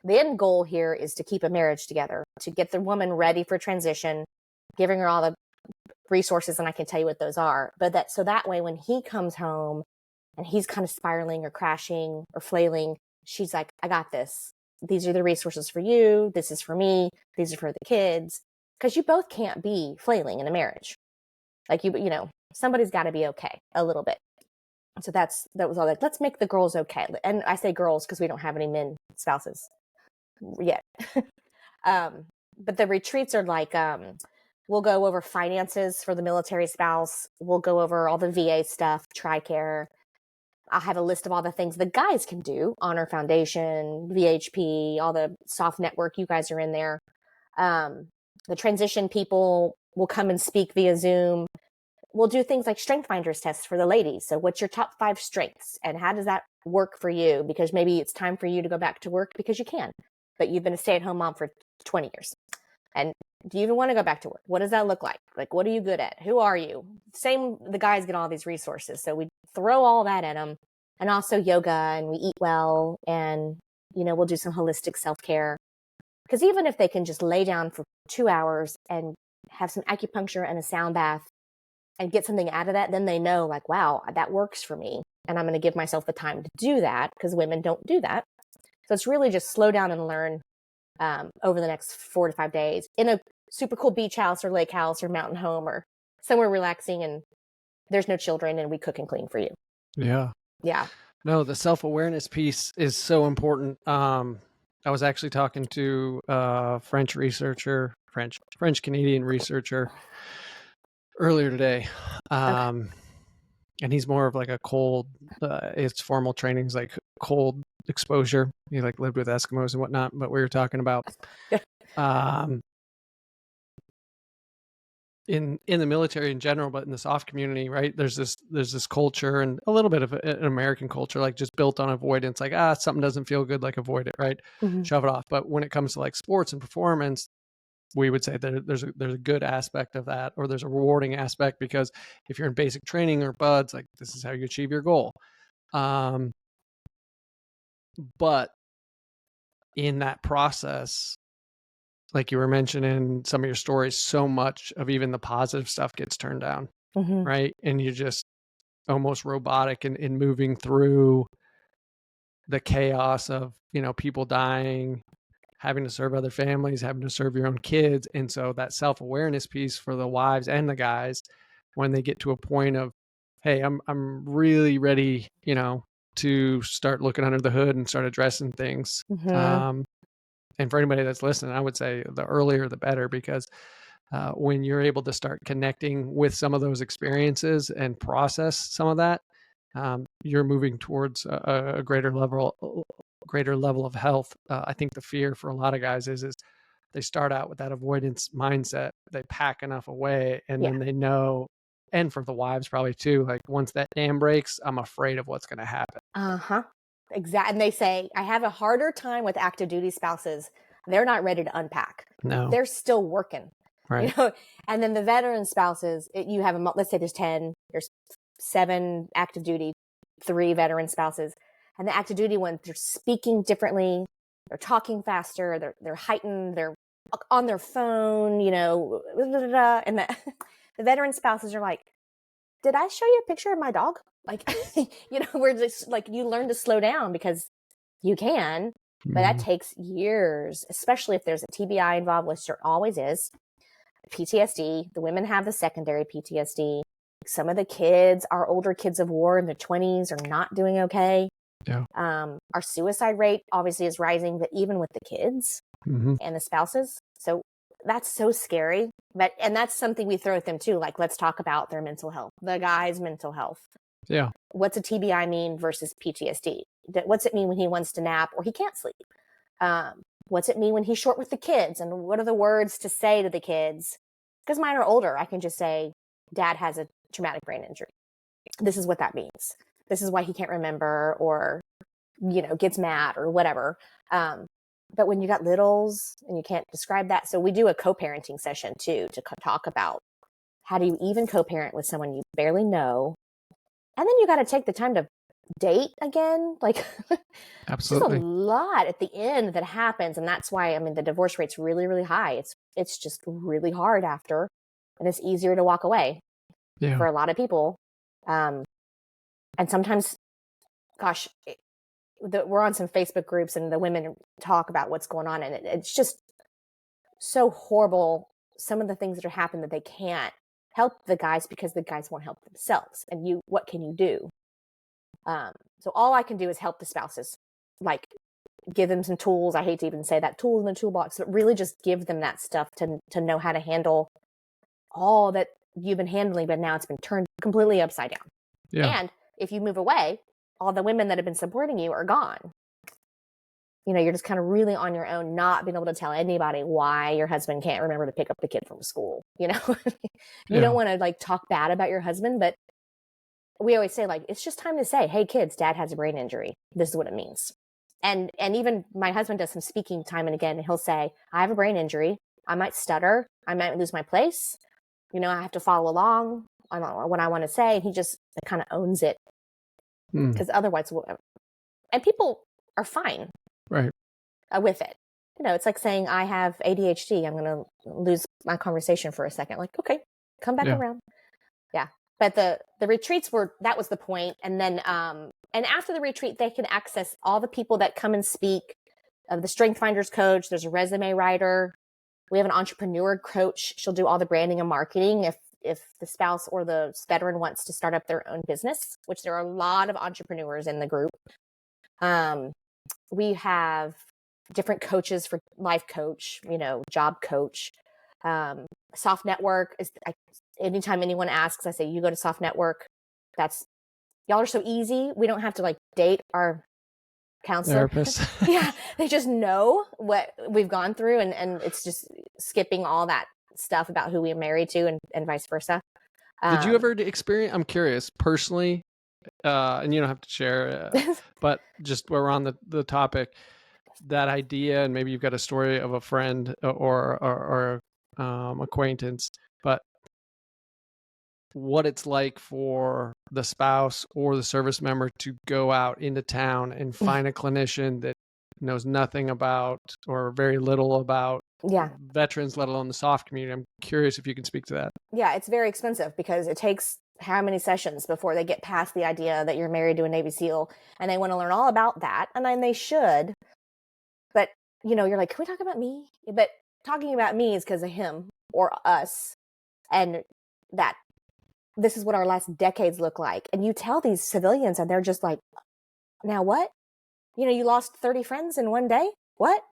the end goal here is to keep a marriage together, to get the woman ready for transition, giving her all the resources, and I can tell you what those are. But that way, when he comes home and he's kind of spiraling or crashing or flailing, she's like, I got this. These are the resources for you. This is for me. These are for the kids. Because you both can't be flailing in a marriage. Like you know, somebody's got to be okay a little bit. So that was all like, let's make the girls okay. And I say girls because we don't have any men spouses yet. But the retreats are like, we'll go over finances for the military spouse. We'll go over all the VA stuff, TRICARE. I'll have a list of all the things the guys can do, Honor Foundation, VHP, all the soft network. You guys are in there. The transition people will come and speak via Zoom. We'll do things like strength finders tests for the ladies. So what's your top 5 strengths and how does that work for you? Because maybe it's time for you to go back to work because you can, but you've been a stay-at-home mom for 20 years. And do you even want to go back to work? What does that look like? Like, what are you good at? Who are you? The guys get all these resources. So we throw all that at them, and also yoga, and we eat well, and, you know, we'll do some holistic self-care. Because even if they can just lay down for 2 hours and have some acupuncture and a sound bath and get something out of that, then they know like, wow, that works for me. And I'm going to give myself the time to do that, because women don't do that. So it's really just slow down and learn over the next 4 to 5 days in a super cool beach house or lake house or mountain home or somewhere relaxing, and there's no children, and we cook and clean for you.
Yeah.
Yeah.
No, the self-awareness piece is so important. I was actually talking to a French Canadian researcher earlier today. And he's more of like a cold, it's formal trainings, like cold exposure. He like lived with Eskimos and whatnot, but we were talking about, in the military in general, but in the soft community, right? There's this culture, and a little bit of an American culture, like just built on avoidance, like, something doesn't feel good, like avoid it, right?
Mm-hmm.
Shove it off. But when it comes to like sports and performance, we would say that there's a good aspect of that, or there's a rewarding aspect, because if you're in basic training or buds, like this is how you achieve your goal. But in that process, like you were mentioning some of your stories, so much of even the positive stuff gets turned down,
Mm-hmm.
right? And you're just almost robotic in moving through the chaos of, you know, people dying, having to serve other families, having to serve your own kids. And so that self-awareness piece for the wives and the guys, when they get to a point of, hey, I'm really ready, you know, to start looking under the hood and start addressing things.
Mm-hmm.
And for anybody that's listening, I would say the earlier the better, because when you're able to start connecting with some of those experiences and process some of that, you're moving towards a greater level of health. I think the fear for a lot of guys is they start out with that avoidance mindset. They pack enough away, and then they know, and for the wives probably too, like once that dam breaks, I'm afraid of what's going to happen.
Exactly. And they say, I have a harder time with active duty spouses. They're not ready to unpack.
No.
They're still working.
Right.
You know? And then the veteran spouses, you have let's say there's 10, there's 7 active duty, 3 veteran spouses. And the active duty ones, they're speaking differently. They're talking faster. They're heightened. They're on their phone, you know, and the veteran spouses are like, did I show you a picture of my dog? Like, you know, we're just like, you learn to slow down because you can, but that takes years, especially if there's a TBI involved, which there always is. PTSD, the women have the secondary PTSD. Some of the kids, our older kids of war in their 20s, are not doing okay.
Yeah.
Our suicide rate obviously is rising, but even with the kids and the spouses. So that's so scary. And that's something we throw at them too. Like, let's talk about their mental health, the guy's mental health.
Yeah.
What's a TBI mean versus PTSD? What's it mean when he wants to nap or he can't sleep? What's it mean when he's short with the kids? And what are the words to say to the kids? Because mine are older. I can just say, Dad has a traumatic brain injury. This is what that means. This is why he can't remember or, gets mad or whatever. But when you got littles and you can't describe that. So we do a co-parenting session too, to talk about how do you even co-parent with someone you barely know. And then you got to take the time to date again. Like,
absolutely,
just a lot at the end that happens. And that's why, the divorce rate's really, really high. It's just really hard after, and it's easier to walk away for a lot of people. And sometimes, gosh, we're on some Facebook groups and the women talk about what's going on. And it's just so horrible. Some of the things that are happening that they can't help the guys because the guys won't help themselves. And what can you do? So all I can do is help the spouses, like give them some tools. I hate to even say that, tools in the toolbox, but really just give them that stuff to know how to handle all that you've been handling, but now it's been turned completely upside down. Yeah. And if you move away, all the women that have been supporting you are gone. You're just kind of really on your own, not being able to tell anybody why your husband can't remember to pick up the kid from school. You don't want to like talk bad about your husband, but we always say, like, it's just time to say, hey kids, Dad has a brain injury. This is what it means. And even my husband does some speaking time and again, and he'll say, I have a brain injury. I might stutter. I might lose my place. I have to follow along on what I want to say. And he just kind of owns it. Because otherwise, and people are fine.
Right.
With it. It's like saying I have ADHD. I'm going to lose my conversation for a second. Like, okay, come back around. Yeah. But the retreats that was the point. And then, and after the retreat, they can access all the people that come and speak. The Strength Finders coach, there's a resume writer. We have an entrepreneur coach. She'll do all the branding and marketing if the spouse or the veteran wants to start up their own business, which there are a lot of entrepreneurs in the group. We have different coaches for life coach, job coach. Soft Network is, anytime anyone asks, I say, you go to Soft Network. Y'all are so easy. We don't have to like date our counselor.
Therapist.
Yeah. They just know what we've gone through. And it's just skipping all that stuff about who we're married to and vice versa.
Did you ever experience, I'm curious personally, and you don't have to share, but just while we're on the topic, that idea, and maybe you've got a story of a friend or acquaintance, but what it's like for the spouse or the service member to go out into town and find a clinician that knows nothing about or very little about veterans, let alone the soft community. I'm curious if you can speak to that.
Yeah, it's very expensive because it takes how many sessions before they get past the idea that you're married to a Navy SEAL and they want to learn all about that. And then they should. But, you're like, can we talk about me? But talking about me is because of him or us. And that this is what our last decades look like. And you tell these civilians and they're just like, now what? You lost 30 friends in one day? What?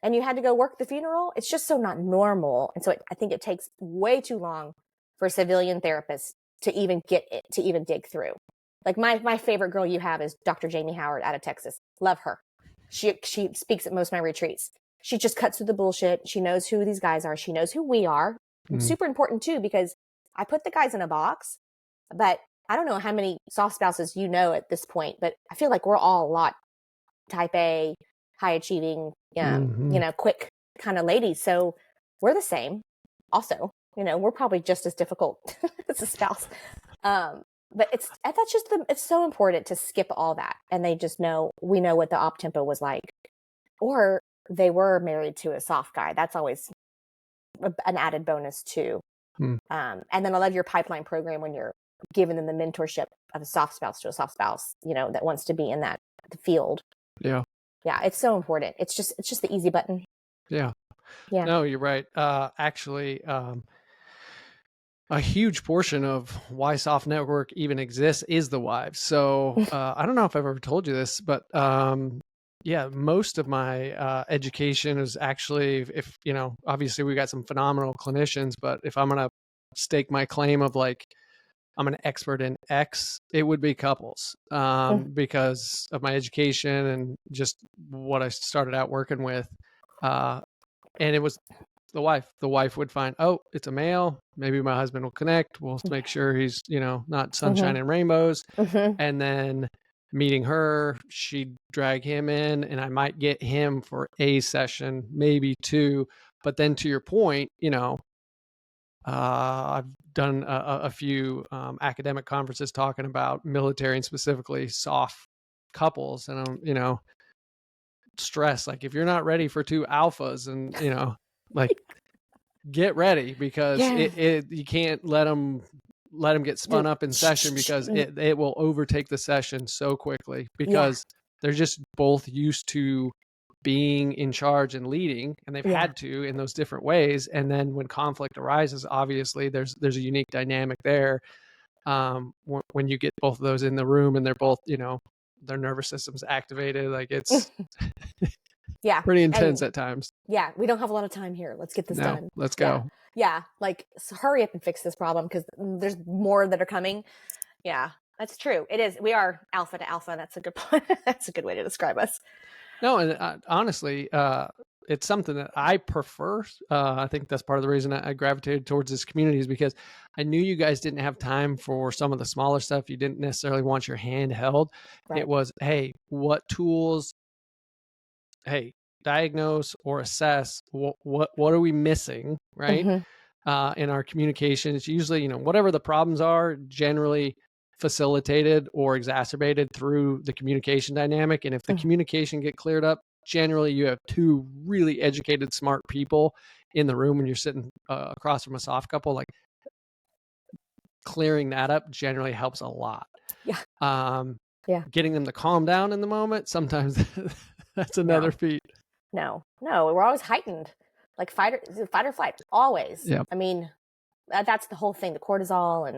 And you had to go work the funeral? It's just so not normal. And so I think it takes way too long for civilian therapists to even get it, to even dig through. Like my favorite girl you have is Dr. Jamie Howard out of Texas. Love her. She speaks at most of my retreats. She just cuts through the bullshit. She knows who these guys are. She knows who we are. It's super important too, because I put the guys in a box, but I don't know how many soft spouses at this point, but I feel like we're all a lot type A, high achieving, quick kind of ladies. So we're the same also, we're probably just as difficult as a spouse. But it's so important to skip all that. And they just we know what the op tempo was like, or they were married to a soft guy. That's always an added bonus too. And then I love your pipeline program when you're giving them the mentorship of a soft spouse to a soft spouse, that wants to be in that field.
Yeah.
Yeah. It's so important. It's just the easy button.
Yeah.
Yeah.
No, you're right. Actually, a huge portion of why Soft Network even exists is the wives. So I don't know if I've ever told you this, but Yeah, most of my education is actually, if obviously we got some phenomenal clinicians, but if I'm gonna stake my claim of like I'm an expert in X, it would be couples, because of my education and just what I started out working with, and it was the wife. The wife would find, oh, it's a male. Maybe my husband will connect. We'll make sure he's not sunshine and rainbows, and then meeting her, she'd drag him in, and I might get him for a session, maybe two. But then to your point, I've done a few academic conferences talking about military and specifically soft couples, and I'm stress, like, if you're not ready for two alphas, and like, get ready, because you can't let them get spun up in session, because it will overtake the session so quickly, because they're just both used to being in charge and leading, and they've had to in those different ways. And then when conflict arises, obviously there's a unique dynamic there, when you get both of those in the room, and they're both their nervous system's activated, like, it's pretty intense at times.
We don't have a lot of time here. Let's get this done.
Let's go.
Like, so hurry up and fix this problem, because there's more that are coming. That's true. It is. We are alpha to alpha. That's a good point. That's a good way to describe us.
No, and honestly, it's something that I prefer. I think that's part of the reason I gravitated towards this community, is because I knew you guys didn't have time for some of the smaller stuff. You didn't necessarily want your hand held. Right. It was, hey, what tools? Hey, diagnose or assess what are we missing, right? In our communication. It's usually, whatever the problems are, generally facilitated or exacerbated through the communication dynamic. And if the communication get cleared up, generally you have two really educated, smart people in the room when you're sitting across from a soft couple. Like, clearing that up generally helps a lot. Getting them to calm down in the moment, sometimes that's another feat.
No, we're always heightened, like fight or flight, always. I mean, that's the whole thing, the cortisol, and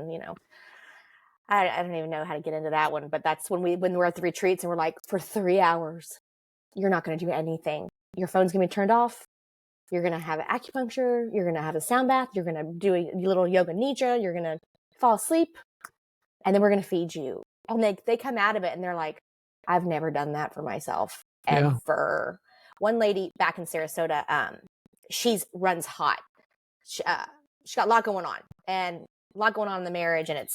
I don't even know how to get into that one, but that's when we're at the retreats and we're like, for 3 hours, you're not going to do anything. Your phone's going to be turned off. You're going to have acupuncture. You're going to have a sound bath. You're going to do a little yoga nidra. You're going to fall asleep, and then we're going to feed you. And they come out of it and they're like, I've never done that for myself ever. One lady back in Sarasota, she runs hot. She got a lot going on, and a lot going on in the marriage, and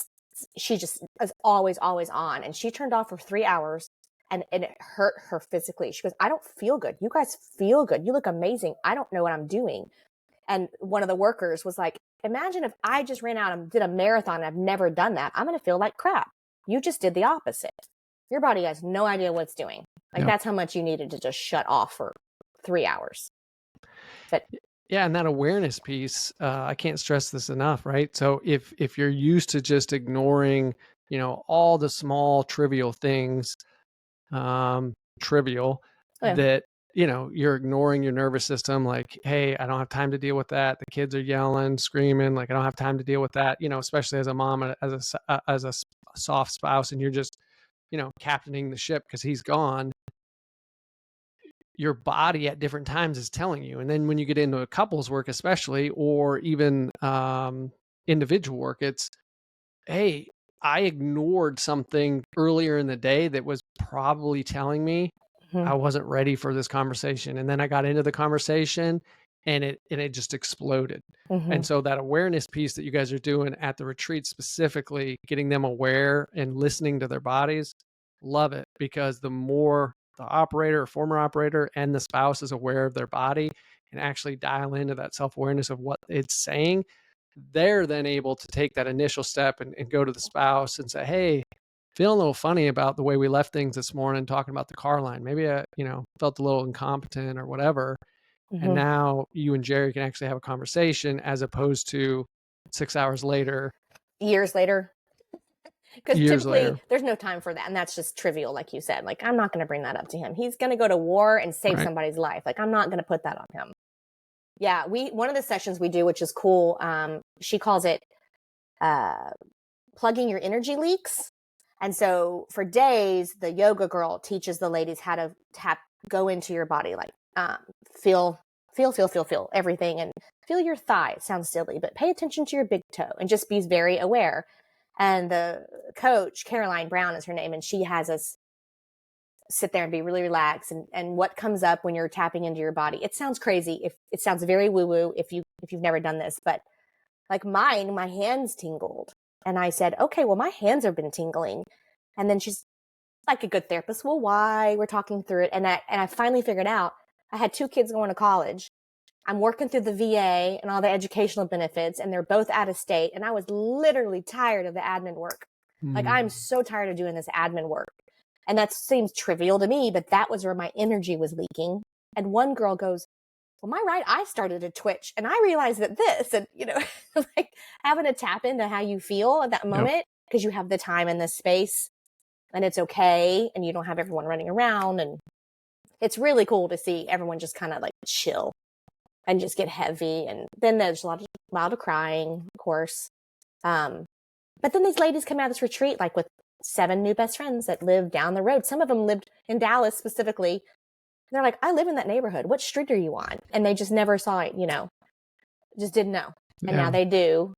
she just is always on. And she turned off for 3 hours, and it hurt her physically. She goes, I don't feel good. You guys feel good. You look amazing. I don't know what I'm doing. And one of the workers was like, imagine if I just ran out and did a marathon and I've never done that. I'm going to feel like crap. You just did the opposite. Your body has no idea what it's doing. Like, that's how much you needed to just shut off for 3 hours. But
and that awareness piece, I can't stress this enough, right? So if you're used to just ignoring, all the small trivial things, that, you're ignoring your nervous system, like, hey, I don't have time to deal with that. The kids are yelling, screaming, like, I don't have time to deal with that, especially as a mom, as a soft spouse, and you're just, captaining the ship because he's gone. Your body at different times is telling you. And then when you get into a couples work, especially, or even individual work, it's, hey, I ignored something earlier in the day that was probably telling me I wasn't ready for this conversation. And then I got into the conversation, and it just exploded. And so that awareness piece that you guys are doing at the retreat, specifically getting them aware and listening to their bodies, love it, because the more the operator or former operator and the spouse is aware of their body and actually dial into that self-awareness of what it's saying, they're then able to take that initial step and go to the spouse and say, hey, feeling a little funny about the way we left things this morning, talking about the car line. Maybe I, felt a little incompetent or whatever. And now you and Jerry can actually have a conversation, as opposed to 6 hours later.
Years later. Because typically there's no time for that. And that's just trivial, like you said. Like, I'm not going to bring that up to him. He's going to go to war and save somebody's life. Like, I'm not going to put that on him. Yeah, one of the sessions we do, which is cool, she calls it plugging your energy leaks. And so for days, the yoga girl teaches the ladies how to tap go into your body, like feel everything, and feel your thigh. It sounds silly, but pay attention to your big toe and just be very aware. And the coach, Caroline Brown is her name, and she has us sit there and be really relaxed. And what comes up when you're tapping into your body, it sounds crazy. If it sounds very woo-woo if you've never done this, but like mine, my hands tingled. And I said, okay, well, my hands have been tingling. And then she's like a good therapist. Well, why? We're talking through it. And I finally figured out I had 2 kids going to college. I'm working through the VA and all the educational benefits, and they're both out of state. And I was literally tired of the admin work. Like, I'm so tired of doing this admin work. And that seems trivial to me, but that was where my energy was leaking. And one girl goes, well, my right eye started to twitch. And I realized that this, and, like having to tap into how you feel at that moment, because you have the time and the space, and it's okay. And you don't have everyone running around. And it's really cool to see everyone just kind of like chill and just get heavy. And then there's a lot of crying, of course. But then these ladies come out of this retreat, like with 7 new best friends that live down the road. Some of them lived in Dallas specifically. They're like, I live in that neighborhood. What street are you on? And they just never saw it, just didn't know. And now they do.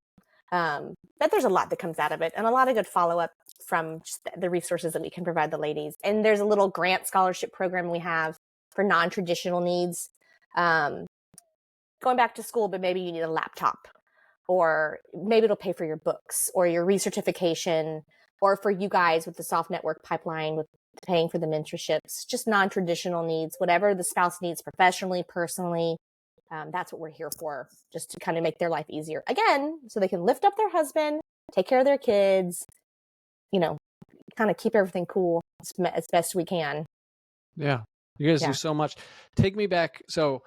But there's a lot that comes out of it, and a lot of good follow-up from just the resources that we can provide the ladies. And there's a little grant scholarship program we have for non-traditional needs. Going back to school, but maybe you need a laptop, or maybe it'll pay for your books or your recertification, or for you guys with the soft network pipeline with paying for the mentorships, just non-traditional needs, whatever the spouse needs professionally, personally. That's what we're here for, just to kind of make their life easier. Again, so they can lift up their husband, take care of their kids, kind of keep everything cool as best we can.
Yeah. You guys do so much. Take me back. So,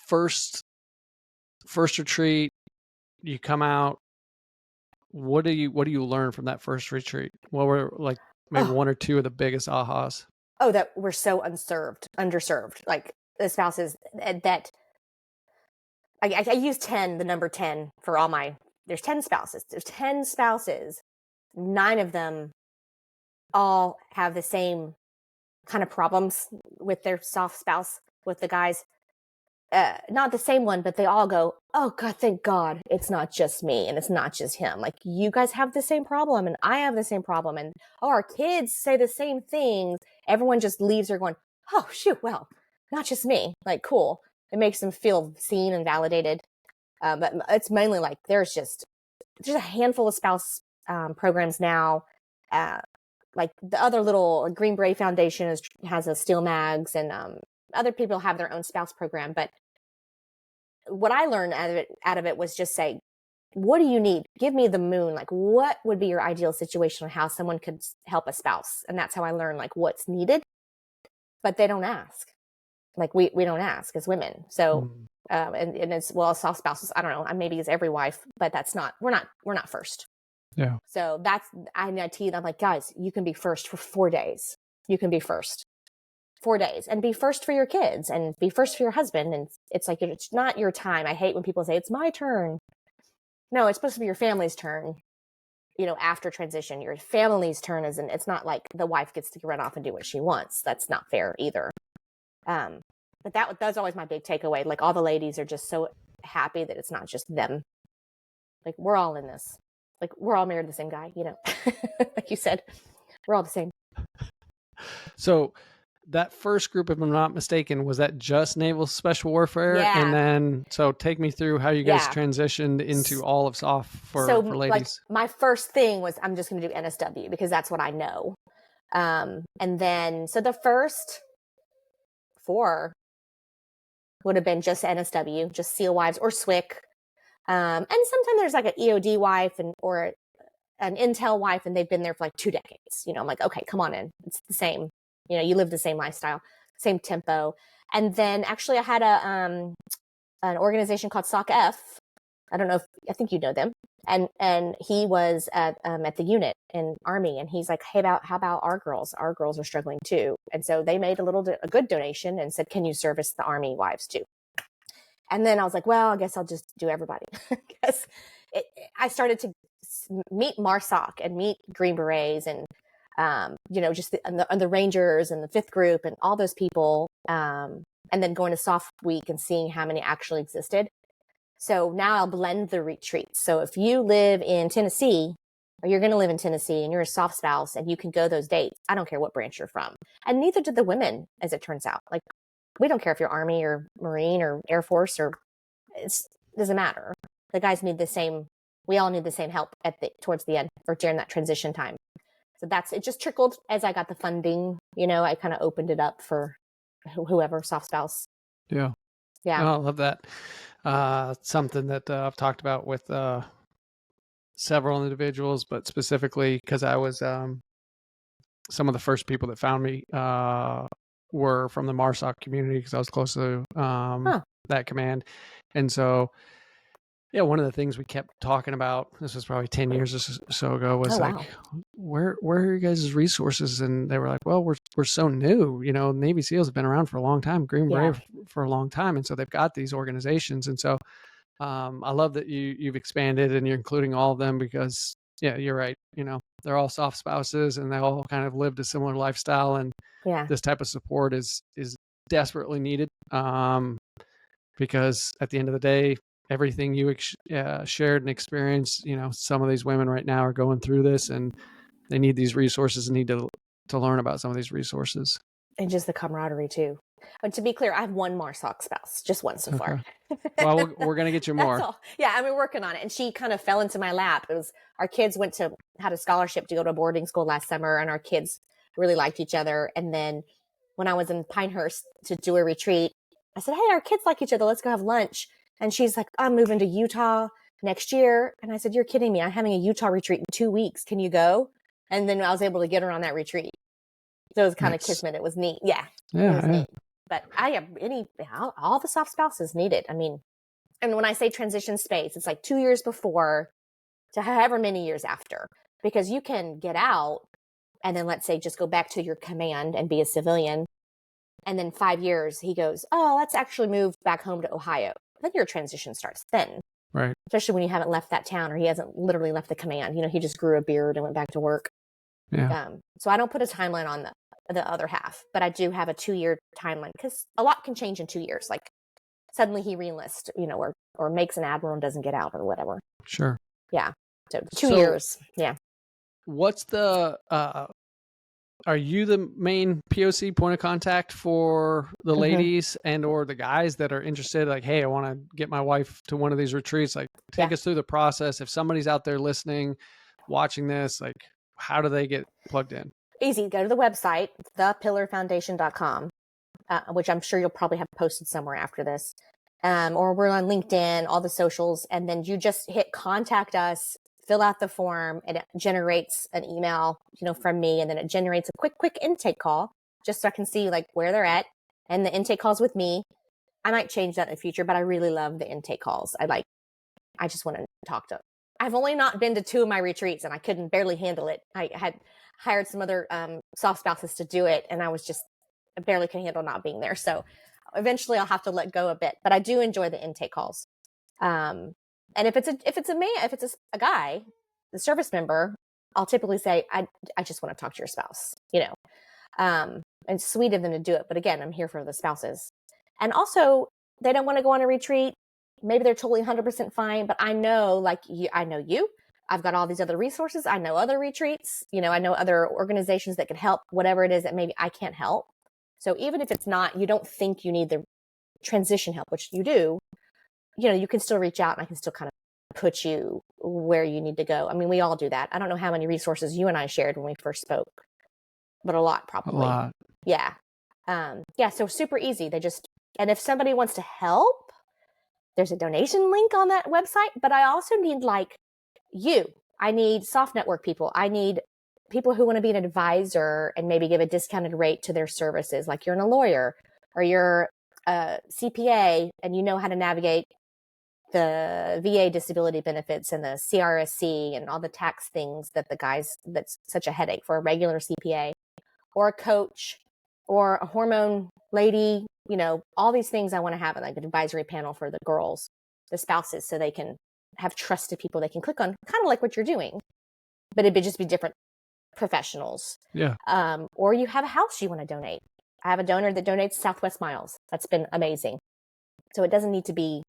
first retreat, you come out. What do you learn from that first retreat? What were like maybe 1 or 2 of the biggest ahas?
Oh, that we're so underserved. Like the spouses that I use 10, the number 10 for all there's 10 spouses. There's 10 spouses. 9 of them all have the same kind of problems with their soft spouse, with the guys. Not the same one, but they all go, oh God, thank God it's not just me and it's not just him. Like, you guys have the same problem and I have the same problem. And our kids say the same things. Everyone just leaves there going, oh shoot, well, not just me. Like, cool. It makes them feel seen and validated. But it's mainly like there's a handful of spouse programs now. Like the other little Greenberet Foundation has a Steel Mags, and other people have their own spouse program. But what I learned out of it was just say, what do you need? Give me the moon. Like, what would be your ideal situation on how someone could help a spouse? And that's how I learned like what's needed. But they don't ask. Like we don't ask as women. So and it's, well, soft spouses, I don't know, maybe it's every wife, but we're not first.
Yeah.
So I tease, I'm like, guys, you can be first for 4 days. You can be first 4 days and be first for your kids and be first for your husband. And it's like, it's not your time. I hate when people say it's my turn. No, it's supposed to be your family's turn. After transition, your family's turn it's not like the wife gets to run off and do what she wants. That's not fair either. But that's always my big takeaway. Like, all the ladies are just so happy that it's not just them. Like, we're all in this. Like, we're all married to the same guy, like you said, we're all the same.
So that first group, if I'm not mistaken, was that just Naval Special Warfare?
Yeah.
And then, so take me through how you guys transitioned into all of SOF for ladies.
Like, my first thing was, I'm just going to do NSW because that's what I know. And then, so the first 4 would have been just NSW, just SEAL wives or SWIC. And sometimes there's like an EOD wife or an Intel wife, and they've been there for like 2 decades. I'm like, okay, come on in. It's the same. You live the same lifestyle, same tempo. And then actually I had an organization called SOC F. I don't know I think you know them. And he was at the unit in Army, and he's like, hey, how about our girls? Our girls are struggling too. And so they made a good donation and said, can you service the Army wives too? And then I was like, well, I guess I'll just do everybody. I started to meet MARSOC and meet Green Berets and just the Rangers and the 5th group and all those people. And then going to soft week and seeing how many actually existed. So now I'll blend the retreats. So if you live in Tennessee, or you're going to live in Tennessee and you're a soft spouse and you can go those dates, I don't care what branch you're from. And neither did the women, as it turns out. Like, we don't care if you're Army or Marine or Air Force, or it doesn't matter. The guys need the same, we all need the same help towards the end or during that transition time. So it just trickled as I got the funding, I kind of opened it up for whoever, soft spouse.
Yeah.
Yeah.
Oh, I love that. Something that I've talked about with several individuals, but specifically because I was some of the first people that found me were from the marsoc community, because I was close to that command. And so, yeah, one of the things we kept talking about, this was probably 10 years or so ago, was where are your guys' resources? And they were like, well, we're so new. Navy SEALs have been around for a long time, Green Beret for a long time. And so they've got these organizations. And so I love that you've expanded and you're including all of them, because, yeah, you're right. They're all soft spouses and they all kind of lived a similar lifestyle. And this type of support is desperately needed, because at the end of the day, everything you shared and experienced, some of these women right now are going through this and they need these resources and need to learn about some of these resources.
And just the camaraderie too. But to be clear, I have one marsoc spouse, just one so far.
Well, we're going to get you more.
That's all. Yeah, I mean, working on it. And she kind of fell into my lap. It was, our kids had a scholarship to go to a boarding school last summer, and our kids really liked each other. And then when I was in Pinehurst to do a retreat, I said, hey, our kids like each other. Let's go have lunch. And she's like, I'm moving to Utah next year. And I said, you're kidding me. I'm having a Utah retreat in 2 weeks. Can you go? And then I was able to get her on that retreat. So it was kind of kismet. It was neat. Yeah. It was neat. But I have all the soft spouses needed. I mean, and when I say transition space, it's like 2 years before to however many years after, because you can get out and then, let's say, just go back to your command and be a civilian. And then 5 years, he goes, oh, let's actually move back home to Ohio. Then your transition starts then.
Right.
Especially when you haven't left that town, or he hasn't literally left the command. He just grew a beard and went back to work.
Yeah.
So I don't put a timeline on the other half, but I do have a 2-year timeline, because a lot can change in 2 years. Like suddenly he reenlists, or makes an admiral and doesn't get out or whatever.
Sure.
Yeah. So 2 years. Yeah.
What's the, are you the main POC, point of contact, for the ladies and or the guys that are interested? Like, hey, I want to get my wife to one of these retreats. Like, take us through the process. If somebody's out there listening, watching this, like, how do they get plugged in?
Easy. Go to the website, thepillarfoundation.com, which I'm sure you'll probably have posted somewhere after this. Or we're on LinkedIn, all the socials. And then you just hit contact us, fill out the form, and it generates an email, from me. And then it generates a quick intake call, just so I can see like where they're at. And the intake calls with me. I might change that in the future, but I really love the intake calls. I just want to talk to. I've only not been to 2 of my retreats, and I couldn't barely handle it. I had hired some other soft spouses to do it, and I barely could handle not being there. So eventually I'll have to let go a bit, but I do enjoy the intake calls. And if it's a guy, the service member, I'll typically say, I just want to talk to your spouse, and it's sweet of them to do it. But again, I'm here for the spouses. And also, they don't want to go on a retreat. Maybe they're totally 100% fine, but I know, I know you. I've got all these other resources. I know other retreats. I know other organizations that can help, whatever it is that maybe I can't help. So even if it's not, you don't think you need the transition help, which you do, you can still reach out, and I can still kind of put you where you need to go. I mean, we all do that. I don't know how many resources you and I shared when we first spoke, but a lot probably.
A lot.
Yeah. So super easy. And if somebody wants to help, there's a donation link on that website, but I also need I need soft network people. I need people who want to be an advisor and maybe give a discounted rate to their services. Like, you're a lawyer or you're a CPA and you know how to navigate the VA disability benefits and the CRSC and all the tax things that's such a headache for a regular CPA, or a coach or a hormone lady, all these things I want to have like an advisory panel for the girls, the spouses, so they can have trusted people they can click on, kind of like what you're doing, but it'd just be different professionals.
Yeah.
Or you have a house you want to donate. I have a donor that donates Southwest Miles. That's been amazing. So it doesn't need to be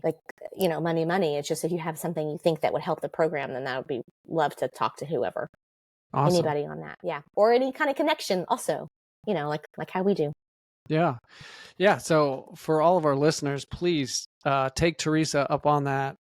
like, money. It's just if you have something you think that would help the program, then that would be love to talk to whoever.
Awesome.
Anybody on that. Yeah. Or any kind of connection also, like how we do.
Yeah. Yeah. So for all of our listeners, please take Teresa up on that.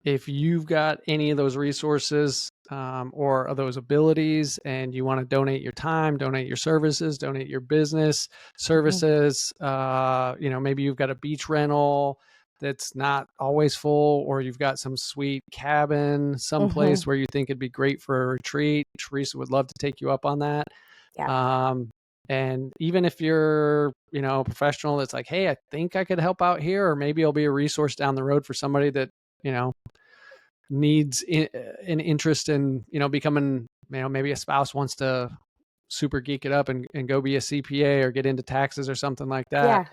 If you've got any of those resources or those abilities and you want to donate your time, donate your services, donate your business services, maybe you've got a beach rental that's not always full, or you've got some sweet cabin someplace where you think it'd be great for a retreat. Teresa would love to take you up on that.
Yeah.
And even if you're, a professional that's like, hey, I think I could help out here, or maybe I'll be a resource down the road for somebody that, needs an interest in, becoming, maybe a spouse wants to super geek it up and go be a CPA or get into taxes or something like that.
Yeah.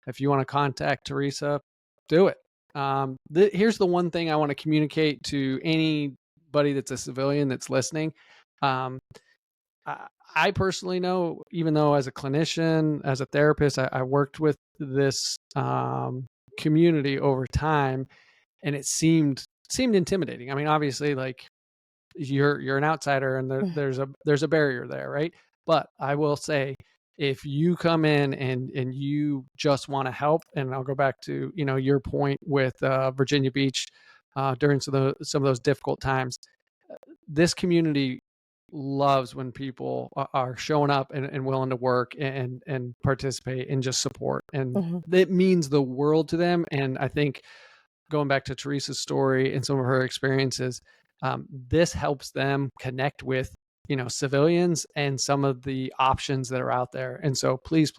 If you want to contact Teresa, do it. Here's the one thing I want to communicate to anybody that's a civilian that's listening. I personally know, even though as a clinician, as a therapist, I worked with this community over time, and it seemed intimidating. I mean, obviously, like you're an outsider, and there's a barrier there, right? But I will say, if you come in and you just want to help, and I'll go back to your point with Virginia Beach during some of those difficult times, this community loves when people are showing up and willing to work and participate and just support, and it means the world to them. And I think, going back to Teresa's story and some of her experiences, this helps them connect with civilians and some of the options that are out there. And so please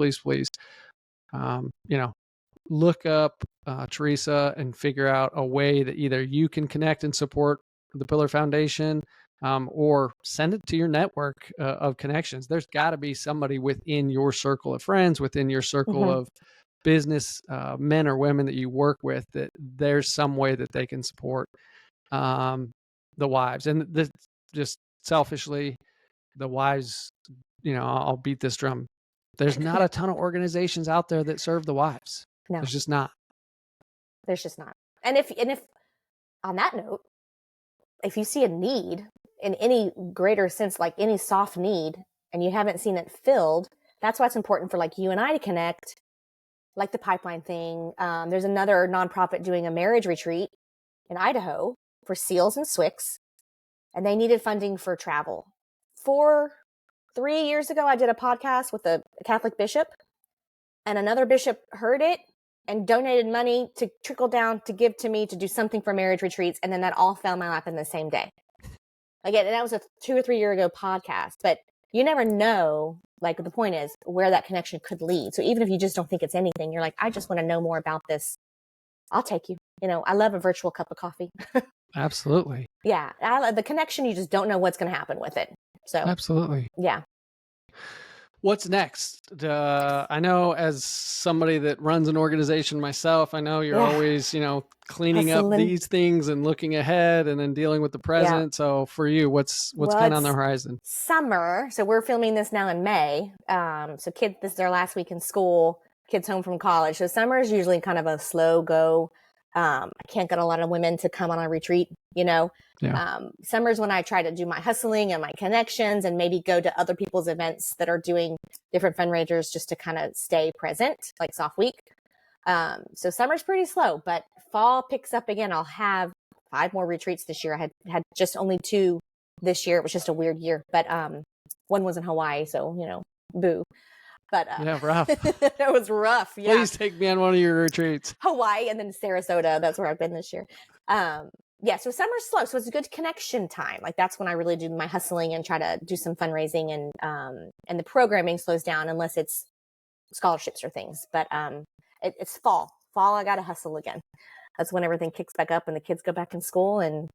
look up Teresa and figure out a way that either you can connect and support the Pillar Foundation, or send it to your network of connections. There's got to be somebody within your circle of friends, within your circle of business men or women that you work with, that there's some way that they can support the wives. And just selfishly, the wives, I'll beat this drum. There's not a ton of organizations out there that serve the wives.
No.
There's just not.
And if on that note, if you see a need in any greater sense, like any soft need, and you haven't seen it filled, that's why it's important for like you and I to connect, like the pipeline thing. There's another nonprofit doing a marriage retreat in Idaho for SEALs and SWCS, and they needed funding for travel. 3 years ago, I did a podcast with a Catholic bishop, and another bishop heard it and donated money to trickle down to give to me to do something for marriage retreats. And then that all fell in my lap in the same day. Again, that was a 2 or 3 year ago podcast, but you never know, like the point is, where that connection could lead. So even if you just don't think it's anything, you're like, I just want to know more about this. I'll take you. I love a virtual cup of coffee.
Absolutely.
Yeah. The connection, you just don't know what's going to happen with it. So
absolutely.
Yeah.
What's next? I know, as somebody that runs an organization myself, I know you're always, cleaning up these things and looking ahead and then dealing with the present. Yeah. So for you, what's kind of on the horizon?
Summer. So we're filming this now in May. So kids, this is their last week in school, kids home from college. So summer is usually kind of a slow go. I can't get a lot of women to come on a retreat, Yeah. Summer's when I try to do my hustling and my connections and maybe go to other people's events that are doing different fundraisers just to kind of stay present, like Soft Week. So summer's pretty slow, but fall picks up again. I'll have 5 more retreats this year. I had just only 2 this year. It was just a weird year, but one was in Hawaii, so boo. But
yeah, rough.
It was rough. Yeah.
Please take me on one of your retreats.
Hawaii and then Sarasota. That's where I've been this year. Yeah, so summer's slow. So it's a good connection time. Like that's when I really do my hustling and try to do some fundraising, and the programming slows down unless it's scholarships or things. But it's fall. Fall, I got to hustle again. That's when everything kicks back up and the kids go back in school and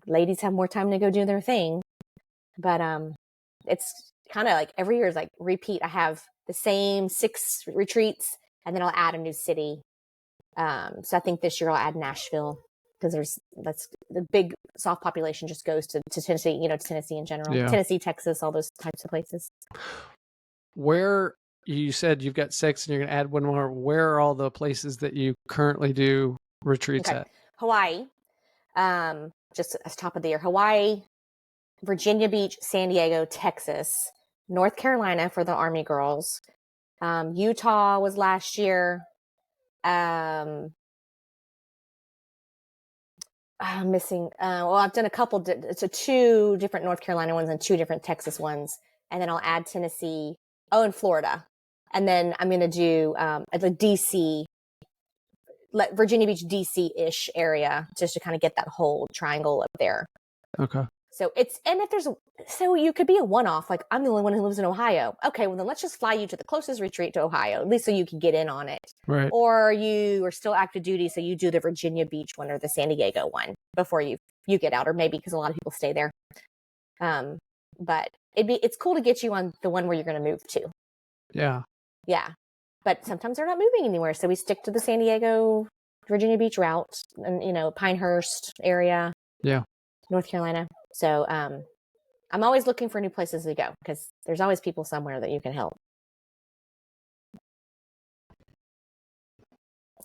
ladies have more time to go do their thing. But it's kind of like every year is like repeat. I have the same 6 retreats and then I'll add a new city. So I think this year I'll add Nashville. because that's the big soft population just goes to Tennessee, to Tennessee in general, Tennessee, Texas, all those types of places.
Where you said you've got 6 and you're going to add one more, where are all the places that you currently do retreats at?
Hawaii, just as top of the year, Hawaii, Virginia Beach, San Diego, Texas, North Carolina for the Army girls. Utah was last year. I'm missing. I've done a couple. So 2 different North Carolina ones and 2 different Texas ones, and then I'll add Tennessee. Oh, and Florida, and then I'm going to do the DC, Virginia Beach, DC-ish area, just to kind of get that whole triangle up there.
Okay.
So so you could be a one-off, like I'm the only one who lives in Ohio. Okay, well then let's just fly you to the closest retreat to Ohio, at least so you can get in on it.
Right.
Or you are still active duty, so you do the Virginia Beach one or the San Diego one before you get out, or maybe because a lot of people stay there. But it's cool to get you on the one where you're going to move to.
Yeah.
Yeah. But sometimes they're not moving anywhere, so we stick to the San Diego, Virginia Beach route, and Pinehurst area.
Yeah.
North Carolina. So I'm always looking for new places to go because there's always people somewhere that you can help.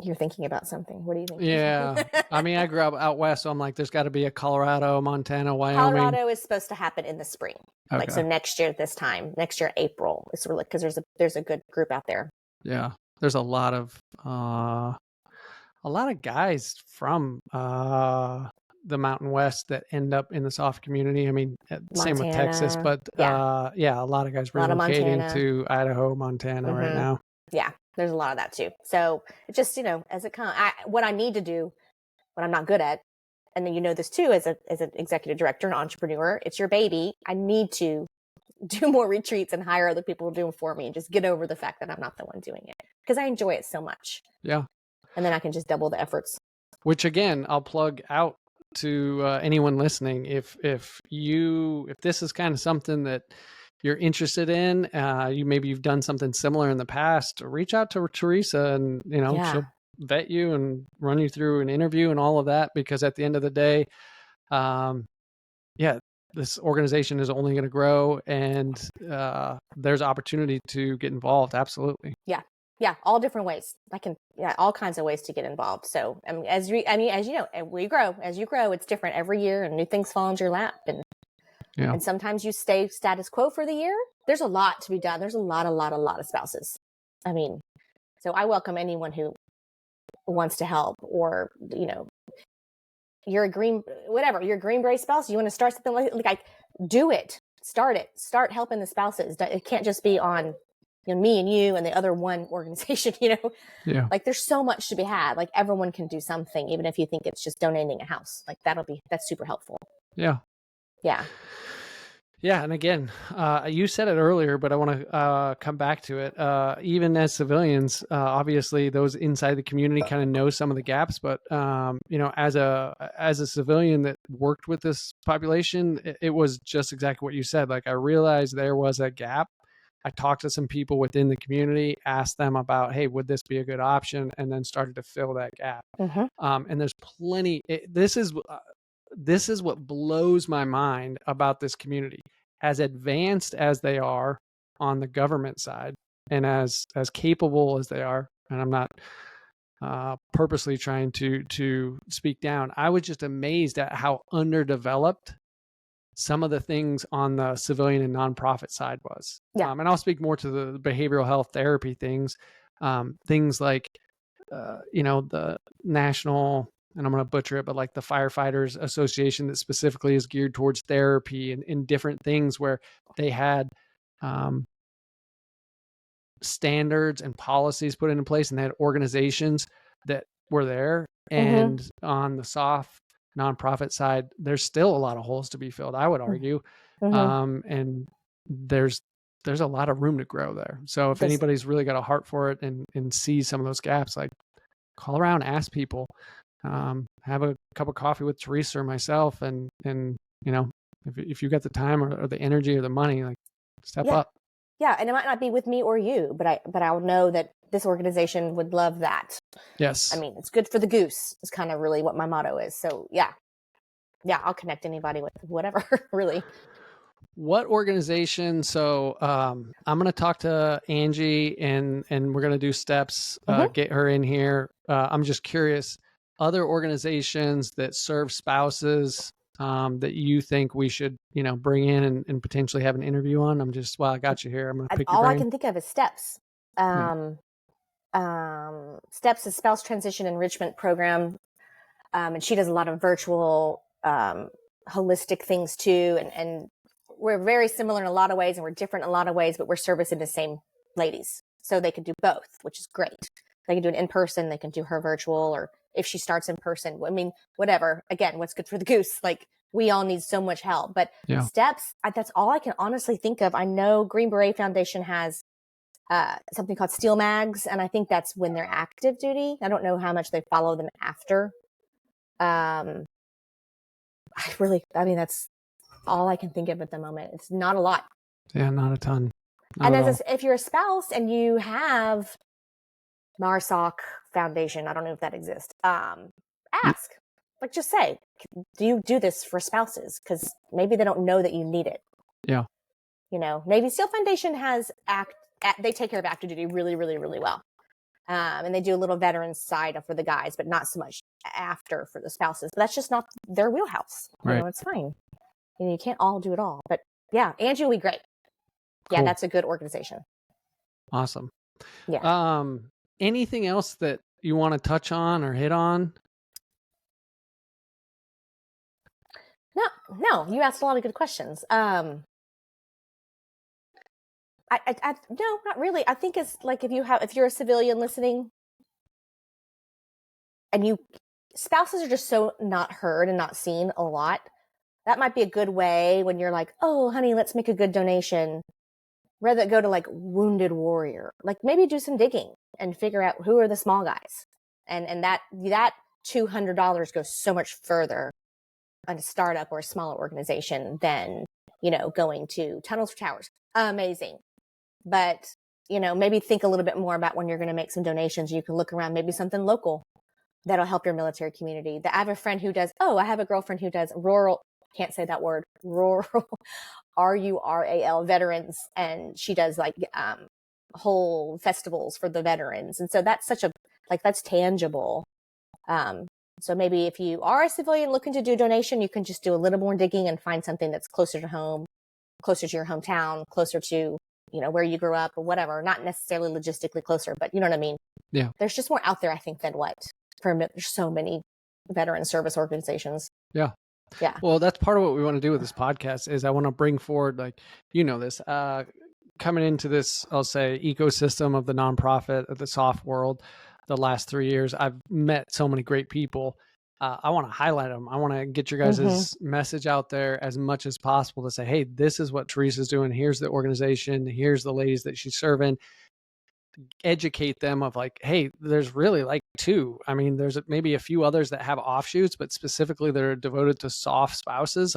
You're thinking about something. What do you think?
Yeah. I mean, I grew up out west, so I'm like, there's got to be a Colorado, Montana, Wyoming.
Colorado is supposed to happen in the spring. Okay. Like, so next year, April. It's really, because there's a good group out there.
Yeah. There's a lot of guys from the Mountain West that end up in the soft community. I mean, same with Texas, but a lot of guys relocating to Idaho, Montana right now.
Yeah, there's a lot of that too. So it just, as it comes, what I need to do, what I'm not good at, and then this too, as an executive director and entrepreneur, it's your baby. I need to do more retreats and hire other people to do them for me and just get over the fact that I'm not the one doing it because I enjoy it so much.
Yeah.
And then I can just double the efforts. Which
again, I'll plug out to anyone listening. If this is kind of something that you're interested in, you've done something similar in the past, reach out to Teresa and she'll vet you and run you through an interview and all of that, because at the end of the day, this organization is only going to grow, and there's opportunity to get involved. Absolutely.
Yeah, all different ways. All kinds of ways to get involved. So, as you grow, it's different every year, and new things fall into your lap. And sometimes you stay status quo for the year. There's a lot to be done. There's a lot of spouses. So I welcome anyone who wants to help, or you're a green beret spouse. You want to start something like do it. Start helping the spouses. It can't just be on me and you and the other one organization, like there's so much to be had. Like everyone can do something, even if you think it's just donating a house. Like that's super helpful.
Yeah. And again, you said it earlier, but I want to come back to it. Even as civilians, obviously those inside the community kind of know some of the gaps, but as a civilian that worked with this population, it was just exactly what you said. Like I realized there was a gap. I talked to some people within the community, asked them about, hey, would this be a good option? And then started to fill that gap. And there's plenty. This is what blows my mind about this community. As advanced as they are on the government side, and as capable as they are, and I'm not purposely trying to speak down, I was just amazed at how underdeveloped some of the things on the civilian and nonprofit side was. And I'll speak more to the behavioral health therapy things like, the national, and I'm going to butcher it, but like the Firefighters Association that specifically is geared towards therapy and different things where they had standards and policies put into place, and they had organizations that were there. And on the soft nonprofit side, there's still a lot of holes to be filled, I would argue. And there's a lot of room to grow there. So if anybody's really got a heart for it and sees some of those gaps, like call around, ask people, have a cup of coffee with Teresa or myself. And if you got the time or the energy or the money, like step up.
Yeah, and it might not be with me or you, but I'll know that this organization would love that.
Yes.
I mean, it's good for the goose is kind of really what my motto is. So yeah, I'll connect anybody with whatever, really.
What organization? So I'm going to talk to Angie and we're going to do steps, get her in here. I'm just curious, other organizations that serve spouses that you think we should, bring in and potentially have an interview on. I'm just, I got you here. I'm going to pick your
All
brain.
I can think of is Steps. Steps is Spouse Transition Enrichment Program. And she does a lot of virtual, holistic things too. And we're very similar in a lot of ways and we're different in a lot of ways, but we're servicing the same ladies. So they can do both, which is great. They can do it in person. They can do her virtual, or if she starts in person, I mean, whatever. Again, what's good for the goose? Like, we all need so much help, but Steps, that's all I can honestly think of. I know Green Beret Foundation has something called Steel Mags, and I think that's when they're active duty. I don't know how much they follow them after. That's all I can think of at the moment. It's not a lot.
Yeah, not a ton.
And if you're a spouse and you have MARSOC Foundation, I don't know if that exists, ask. Like, just say, do you do this for spouses? Because maybe they don't know that you need it.
Yeah.
Navy SEAL Foundation has they take care of active duty really, really, really well. And they do a little veterans side for the guys, but not so much after for the spouses. But that's just not their wheelhouse.
Right.
It's fine. You can't all do it all. But yeah, Angie will be great. Cool. Yeah, that's a good organization.
Awesome.
Yeah.
Anything else that you want to touch on or hit on?
No, you asked a lot of good questions. No, not really. I think it's like if you're a civilian listening and spouses are just so not heard and not seen a lot, that might be a good way when you're like, oh, honey, let's make a good donation. Rather go to like Wounded Warrior, like maybe do some digging and figure out who are the small guys. And that $200 goes so much further on a startup or a smaller organization than, going to Tunnels for Towers. Amazing. But, maybe think a little bit more about when you're going to make some donations. You can look around, maybe something local that'll help your military community. I have a girlfriend who does rural, can't say that word, rural, RURAL veterans. And she does like whole festivals for the veterans. And so that's that's tangible. So maybe if you are a civilian looking to do donation, you can just do a little more digging and find something that's closer to home, closer to your hometown, closer to, where you grew up or whatever. Not necessarily logistically closer, but you know what I mean?
Yeah.
There's just more out there, I think, than there's so many veteran service organizations.
Yeah.
Yeah.
Well, that's part of what we want to do with this podcast is I want to bring forward, this, coming into this, I'll say, ecosystem of the nonprofit, of the soft world. The last 3 years, I've met so many great people. I want to highlight them. I want to get your guys' message out there as much as possible to say, hey, this is what Teresa's doing. Here's the organization. Here's the ladies that she's serving. Educate them of like, hey, there's really like two. I mean, there's maybe a few others that have offshoots, but specifically they're devoted to soft spouses.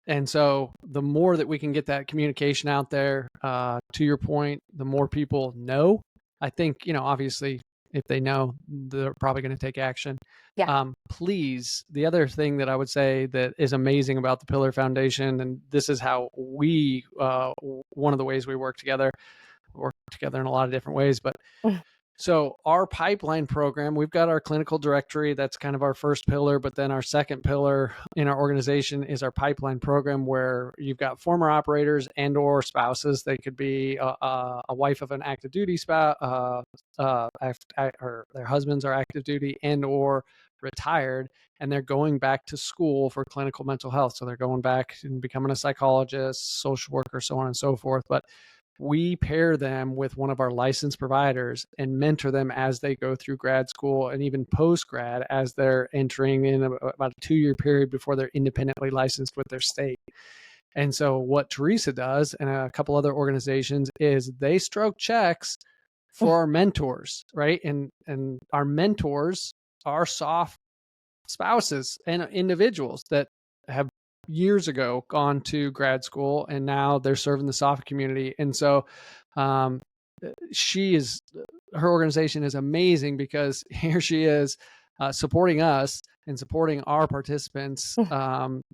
And so the more that we can get that communication out there, to your point, the more people know. I think, obviously, if they know, they're probably going to take action.
Yeah.
Please, the other thing that I would say that is amazing about the Pillar Foundation, and this is how we, one of the ways we work together in a lot of different ways, but so our pipeline program, we've got our clinical directory. That's kind of our first pillar. But then our second pillar in our organization is our pipeline program, where you've got former operators and or spouses. They could be a wife of an active duty spouse, or their husbands are active duty and or retired, and they're going back to school for clinical mental health. So they're going back and becoming a psychologist, social worker, so on and so forth. But we pair them with one of our licensed providers and mentor them as they go through grad school and even post-grad as they're entering in about a 2-year period before they're independently licensed with their state. And so what Teresa does and a couple other organizations is they stroke checks for our mentors, right? And our mentors are soft spouses and individuals that have, years ago gone to grad school, and now they're serving the SOF community. And so her organization is amazing, because here she is supporting us and supporting our participants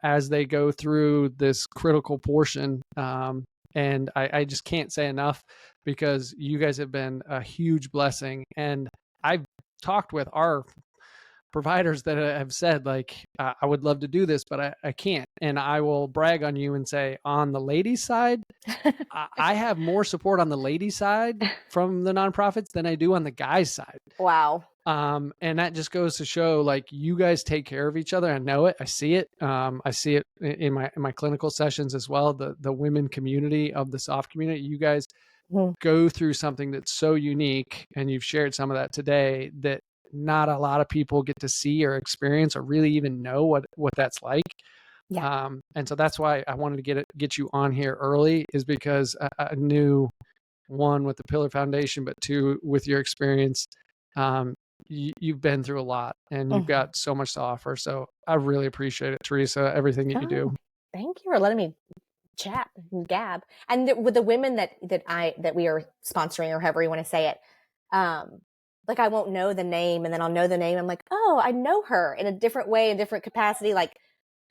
as they go through this critical portion. And I just can't say enough, because you guys have been a huge blessing. And I've talked with our providers that have said, like, I would love to do this, but I can't. And I will brag on you and say, on the ladies' side, I have more support on the ladies' side from the nonprofits than I do on the guys' side.
Wow.
And that just goes to show, like, you guys take care of each other. I know it. I see it. I see it in my clinical sessions as well. The women community of the SOF community, you guys go through something that's so unique, and you've shared some of that today, that not a lot of people get to see or experience or really even know what that's like.
Yeah.
And so that's why I wanted to get you on here early, is because I knew, one, with the Pillar Foundation, but two, with your experience, you've been through a lot, and you've got so much to offer. So I really appreciate it, Teresa, everything that you do.
Thank you for letting me chat and gab. And with the women that we are sponsoring, or however you want to say it, like, I won't know the name, and then I'll know the name. I'm like, oh, I know her in a different way, in different capacity. Like,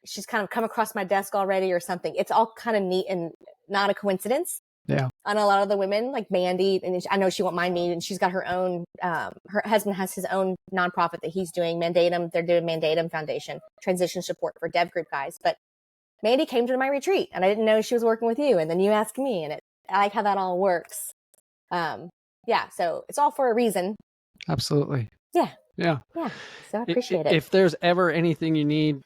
she's kind of come across my desk already or something. It's all kind of neat and not a coincidence.
Yeah.
On a lot of the women, like Mandy, and I know she won't mind me, and she's got her own, her husband has his own nonprofit that he's doing, Mandatum. They're doing Mandatum Foundation, transition support for DEVGRU guys. But Mandy came to my retreat, and I didn't know she was working with you. And then you asked me, and I like how that all works. Yeah. So it's all for a reason.
Absolutely.
Yeah.
Yeah.
Yeah. So I appreciate it.
If there's ever anything you need,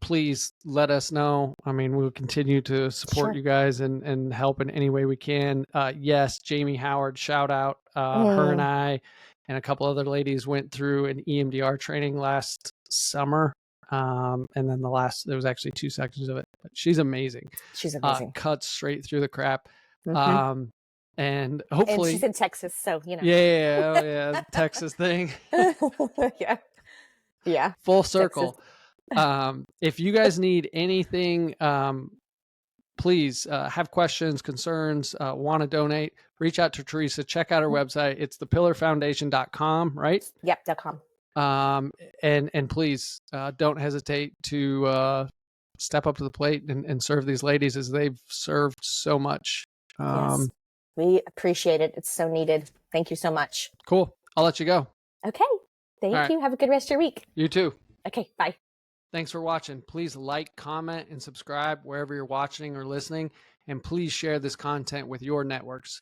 please let us know. I mean, we'll continue to support you guys and help in any way we can. Yes, Jamie Howard, shout out. Her and I and a couple other ladies went through an EMDR training last summer. And then there was actually 2 sections of it. But she's amazing.
She's amazing.
Cuts straight through the crap. And hopefully,
and she's in Texas, so you know.
Yeah, Texas thing.
Yeah.
Full circle. If you guys need anything, please have questions, concerns, want to donate, reach out to Teresa. Check out her website. It's thepillarfoundation.com, right?
Yep, .com.
And please don't hesitate to step up to the plate and serve these ladies, as they've served so much.
Yes. We appreciate it. It's so needed. Thank you so much.
Cool. I'll let you go.
Okay. Thank you. Have a good rest of your week.
You too.
Okay. Bye.
Thanks for watching. Please like, comment, and subscribe wherever you're watching or listening. And please share this content with your networks.